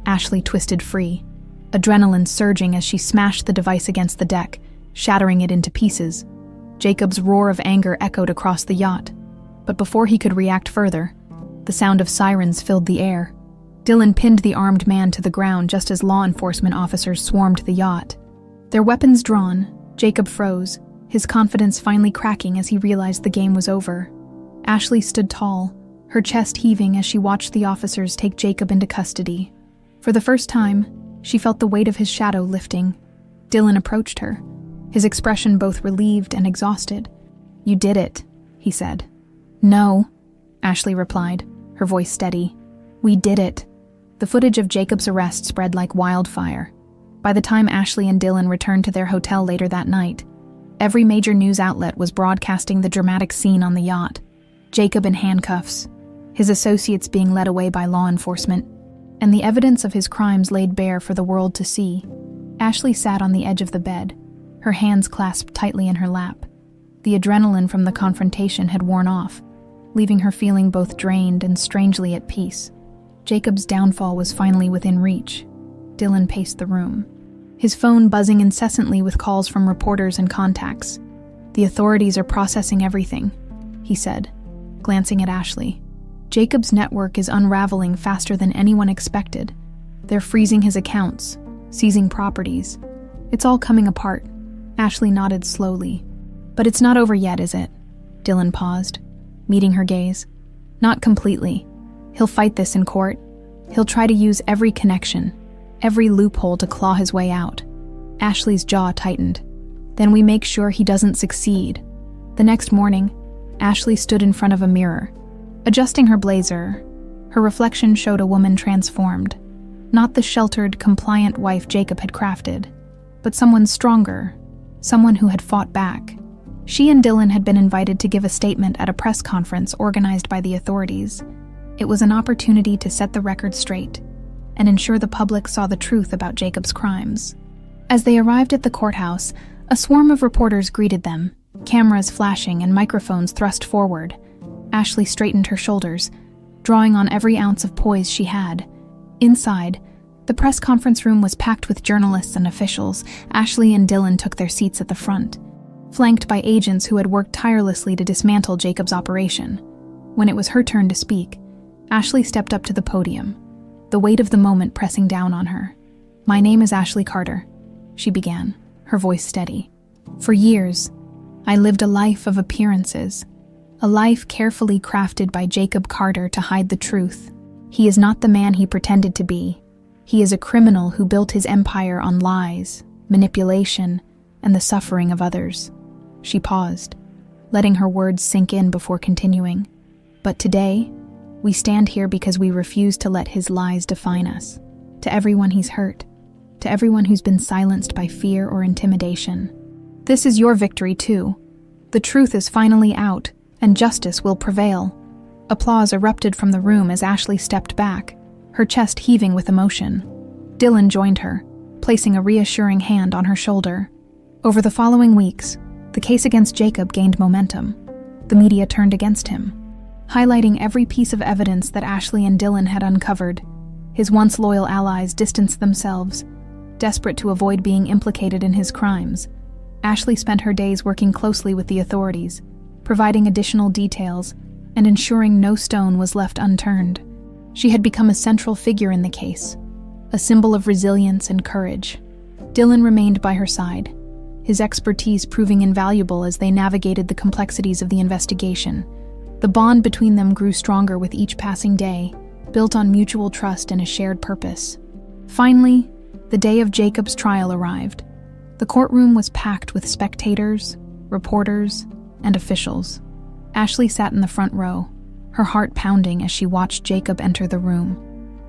Ashley twisted free, adrenaline surging as she smashed the device against the deck, shattering it into pieces. Jacob's roar of anger echoed across the yacht, but before he could react further, the sound of sirens filled the air. Dylan pinned the armed man to the ground just as law enforcement officers swarmed the yacht. Their weapons drawn, Jacob froze, his confidence finally cracking as he realized the game was over. Ashley stood tall, her chest heaving as she watched the officers take Jacob into custody. For the first time, she felt the weight of his shadow lifting. Dylan approached her, his expression both relieved and exhausted. "You did it," he said. "No," Ashley replied, her voice steady. "We did it." The footage of Jacob's arrest spread like wildfire. By the time Ashley and Dylan returned to their hotel later that night, every major news outlet was broadcasting the dramatic scene on the yacht. Jacob in handcuffs, his associates being led away by law enforcement. and the evidence of his crimes laid bare for the world to see. Ashley sat on the edge of the bed, her hands clasped tightly in her lap. The adrenaline from the confrontation had worn off, leaving her feeling both drained and strangely at peace. Jacob's downfall was finally within reach. Dylan paced the room, his phone buzzing incessantly with calls from reporters and contacts. "The authorities are processing everything," he said, glancing at Ashley. "Jacob's network is unraveling faster than anyone expected. They're freezing his accounts, seizing properties. It's all coming apart." Ashley nodded slowly. "But it's not over yet, is it?" Dylan paused, meeting her gaze. "Not completely. He'll fight this in court. He'll try to use every connection, every loophole to claw his way out." Ashley's jaw tightened. "Then we make sure he doesn't succeed." The next morning, Ashley stood in front of a mirror. Adjusting her blazer, her reflection showed a woman transformed. Not the sheltered, compliant wife Jacob had crafted, but someone stronger, someone who had fought back. She and Dylan had been invited to give a statement at a press conference organized by the authorities. It was an opportunity to set the record straight and ensure the public saw the truth about Jacob's crimes. As they arrived at the courthouse, a swarm of reporters greeted them, cameras flashing and microphones thrust forward. Ashley straightened her shoulders, drawing on every ounce of poise she had. Inside, the press conference room was packed with journalists and officials. Ashley and Dylan took their seats at the front, flanked by agents who had worked tirelessly to dismantle Jacob's operation. When it was her turn to speak, Ashley stepped up to the podium, the weight of the moment pressing down on her. "My name is Ashley Carter," she began, her voice steady. "For years, I lived a life of appearances, a life carefully crafted by Jacob Carter to hide the truth. He is not the man he pretended to be. He is a criminal who built his empire on lies, manipulation, and the suffering of others." She paused, letting her words sink in before continuing. "But today, we stand here because we refuse to let his lies define us. To everyone he's hurt, to everyone who's been silenced by fear or intimidation. This is your victory too. The truth is finally out, and justice will prevail." Applause erupted from the room as Ashley stepped back, her chest heaving with emotion. Dylan joined her, placing a reassuring hand on her shoulder. Over the following weeks, the case against Jacob gained momentum. The media turned against him, highlighting every piece of evidence that Ashley and Dylan had uncovered. His once loyal allies distanced themselves, desperate to avoid being implicated in his crimes. Ashley spent her days working closely with the authorities, providing additional details and ensuring no stone was left unturned. She had become a central figure in the case, a symbol of resilience and courage. Dylan remained by her side, his expertise proving invaluable as they navigated the complexities of the investigation. The bond between them grew stronger with each passing day, built on mutual trust and a shared purpose. Finally, the day of Jacob's trial arrived. The courtroom was packed with spectators, reporters, and officials. Ashley sat in the front row, her heart pounding as she watched Jacob enter the room.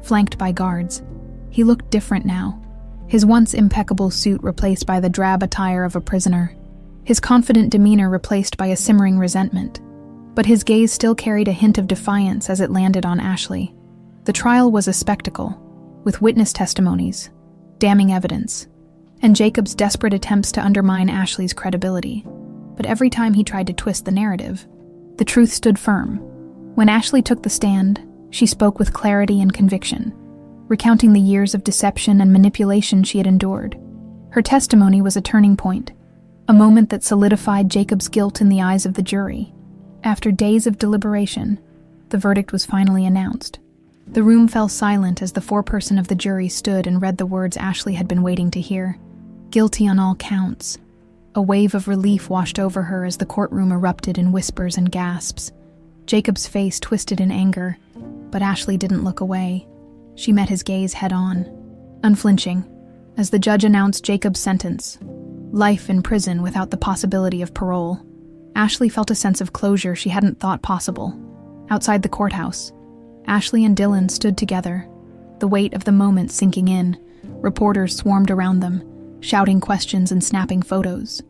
Flanked by guards, he looked different now, his once impeccable suit replaced by the drab attire of a prisoner, his confident demeanor replaced by a simmering resentment. But his gaze still carried a hint of defiance as it landed on Ashley. The trial was a spectacle, with witness testimonies, damning evidence, and Jacob's desperate attempts to undermine Ashley's credibility. But every time he tried to twist the narrative, the truth stood firm. When Ashley took the stand, she spoke with clarity and conviction, recounting the years of deception and manipulation she had endured. Her testimony was a turning point, a moment that solidified Jacob's guilt in the eyes of the jury. After days of deliberation, the verdict was finally announced. The room fell silent as the foreperson of the jury stood and read the words Ashley had been waiting to hear. Guilty on all counts. A wave of relief washed over her as the courtroom erupted in whispers and gasps. Jacob's face twisted in anger, but Ashley didn't look away. She met his gaze head-on, unflinching, as the judge announced Jacob's sentence: life in prison without the possibility of parole. Ashley felt a sense of closure she hadn't thought possible. Outside the courthouse, Ashley and Dylan stood together, the weight of the moment sinking in. Reporters swarmed around them, shouting questions and snapping photos.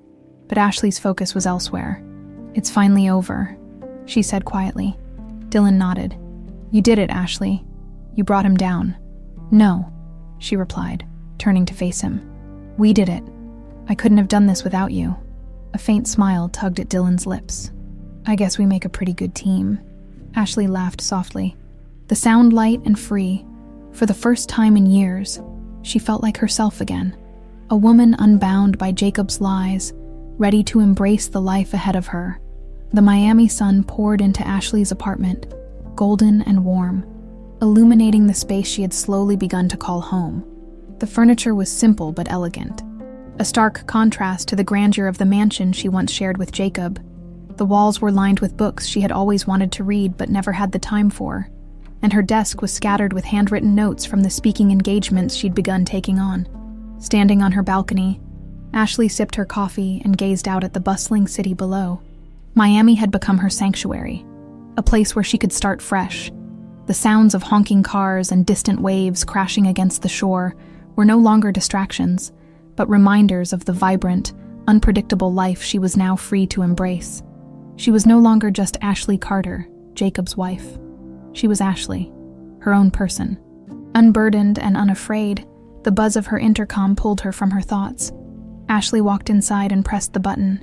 But Ashley's focus was elsewhere. "It's finally over," she said quietly. Dylan nodded. "You did it, Ashley. You brought him down. "No," she replied, turning to face him. "We did it. I couldn't have done this without you." A faint smile tugged at Dylan's lips. "I guess we make a pretty good team." Ashley laughed softly. The sound light and free. For the first time in years, she felt like herself again. A woman unbound by Jacob's lies, ready to embrace the life ahead of her. The Miami sun poured into Ashley's apartment, golden and warm, illuminating the space she had slowly begun to call home. The furniture was simple but elegant, a stark contrast to the grandeur of the mansion she once shared with Jacob. The walls were lined with books she had always wanted to read but never had the time for, and her desk was scattered with handwritten notes from the speaking engagements she'd begun taking on. Standing on her balcony, Ashley sipped her coffee and gazed out at the bustling city below. Miami had become her sanctuary, a place where she could start fresh. The sounds of honking cars and distant waves crashing against the shore were no longer distractions, but reminders of the vibrant, unpredictable life she was now free to embrace. She was no longer just Ashley Carter, Jacob's wife. She was Ashley, her own person. Unburdened and unafraid, the buzz of her intercom pulled her from her thoughts. Ashley walked inside and pressed the button.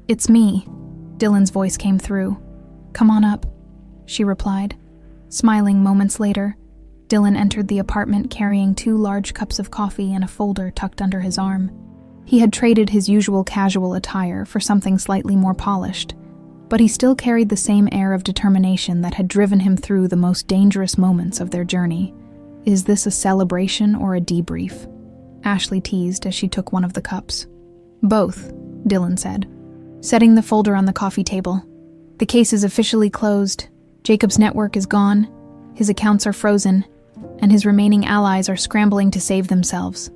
"It's me," Dylan's voice came through. "Come on up," she replied. Smiling moments later, Dylan entered the apartment carrying 2 large cups of coffee and a folder tucked under his arm. He had traded his usual casual attire for something slightly more polished, but he still carried the same air of determination that had driven him through the most dangerous moments of their journey. "Is this a celebration or a debrief?" Ashley teased as she took one of the cups. "Both," Dylan said, setting the folder on the coffee table. "The case is officially closed. Jacob's network is gone, his accounts are frozen, and his remaining allies are scrambling to save themselves."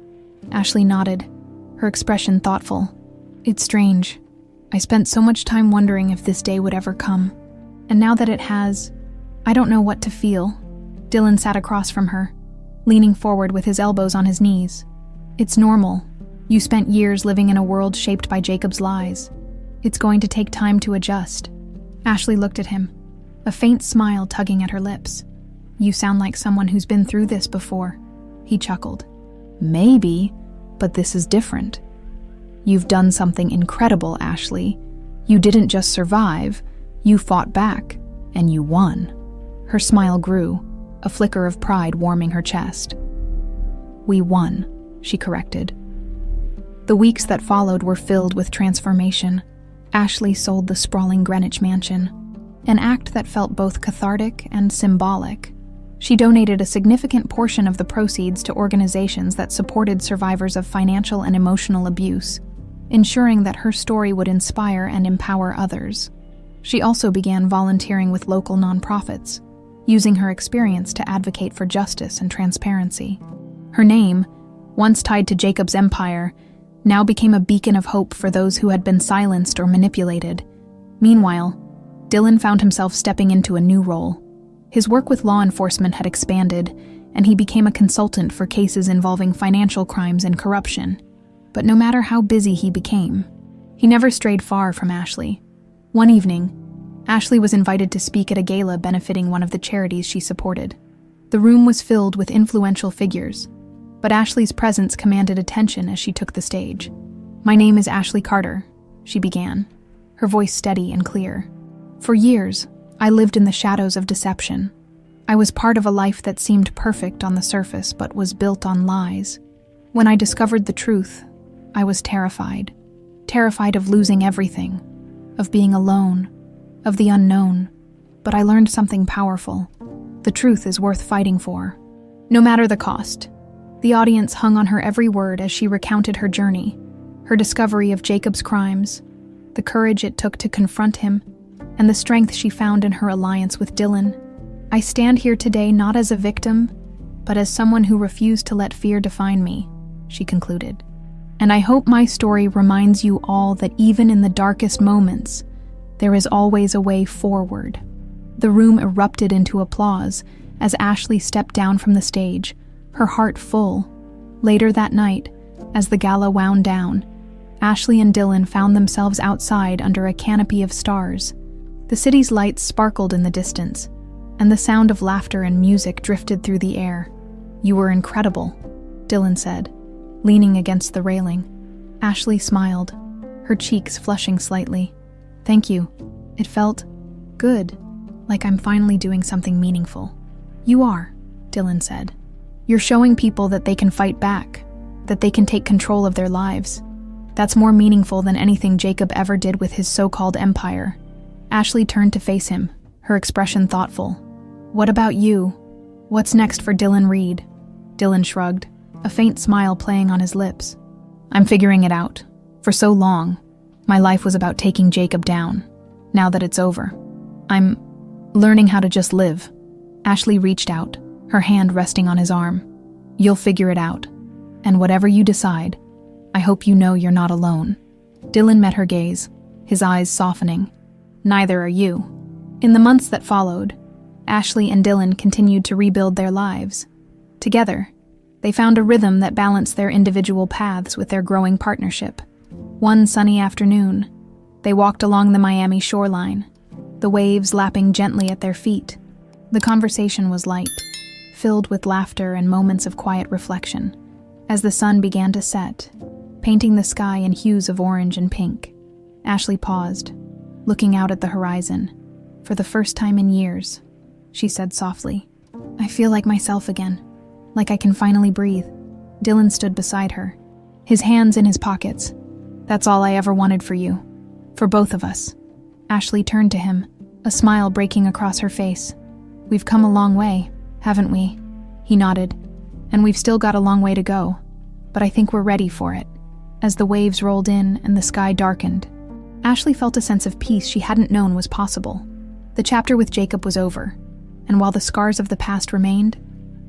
Ashley nodded, her expression thoughtful. "It's strange. I spent so much time wondering if this day would ever come. And now that it has, I don't know what to feel." Dylan sat across from her, leaning forward with his elbows on his knees. "It's normal. You spent years living in a world shaped by Jacob's lies. It's going to take time to adjust." Ashley looked at him, a faint smile tugging at her lips. "You sound like someone who's been through this before." He chuckled. "Maybe, but this is different. You've done something incredible, Ashley. You didn't just survive, you fought back, and you won." Her smile grew, a flicker of pride warming her chest. "We won," she corrected. The weeks that followed were filled with transformation. Ashley sold the sprawling Greenwich mansion, an act that felt both cathartic and symbolic. She donated a significant portion of the proceeds to organizations that supported survivors of financial and emotional abuse, ensuring that her story would inspire and empower others. She also began volunteering with local nonprofits, using her experience to advocate for justice and transparency. Her name, once tied to Jacob's empire, now became a beacon of hope for those who had been silenced or manipulated. Meanwhile, Dylan found himself stepping into a new role. His work with law enforcement had expanded, and he became a consultant for cases involving financial crimes and corruption. But no matter how busy he became, he never strayed far from Ashley. One evening, Ashley was invited to speak at a gala benefiting one of the charities she supported. The room was filled with influential figures, but Ashley's presence commanded attention as she took the stage. "My name is Ashley Carter," she began, her voice steady and clear. "For years, I lived in the shadows of deception. I was part of a life that seemed perfect on the surface but was built on lies. When I discovered the truth, I was terrified. Terrified of losing everything, of being alone, of the unknown. But I learned something powerful. The truth is worth fighting for, no matter the cost." The audience hung on her every word as she recounted her journey, her discovery of Jacob's crimes, the courage it took to confront him, and the strength she found in her alliance with Dylan. "I stand here today not as a victim, but as someone who refused to let fear define me," she concluded. "And I hope my story reminds you all that even in the darkest moments, there is always a way forward." The room erupted into applause as Ashley stepped down from the stage, her heart full. Later that night, as the gala wound down, Ashley and Dylan found themselves outside under a canopy of stars. The city's lights sparkled in the distance, and the sound of laughter and music drifted through the air. "You were incredible," Dylan said, leaning against the railing. Ashley smiled, her cheeks flushing slightly. "Thank you. It felt good, like I'm finally doing something meaningful." "You are," Dylan said. "You're showing people that they can fight back, that they can take control of their lives. That's more meaningful than anything Jacob ever did with his so-called empire." Ashley turned to face him, her expression thoughtful. "What about you? What's next for Dylan Reed?" Dylan shrugged, a faint smile playing on his lips. "I'm figuring it out. For so long, my life was about taking Jacob down. Now that it's over, I'm learning how to just live." Ashley reached out, her hand resting on his arm. "You'll figure it out. And whatever you decide, I hope you know you're not alone." Dylan met her gaze, his eyes softening. "Neither are you." In the months that followed, Ashley and Dylan continued to rebuild their lives. Together, they found a rhythm that balanced their individual paths with their growing partnership. One sunny afternoon, they walked along the Miami shoreline, the waves lapping gently at their feet. The conversation was light, filled with laughter and moments of quiet reflection. As the sun began to set, painting the sky in hues of orange and pink, Ashley paused, looking out at the horizon. "For the first time in years," she said softly, "I feel like myself again, like I can finally breathe." Dylan stood beside her, his hands in his pockets. "That's all I ever wanted for you, for both of us." Ashley turned to him, a smile breaking across her face. "We've come a long way, haven't we?" He nodded. "And we've still got a long way to go, but I think we're ready for it." As the waves rolled in and the sky darkened, Ashley felt a sense of peace she hadn't known was possible. The chapter with Jacob was over, and while the scars of the past remained,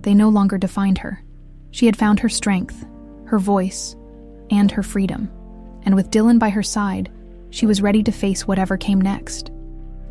they no longer defined her. She had found her strength, her voice, and her freedom. And with Dylan by her side, she was ready to face whatever came next.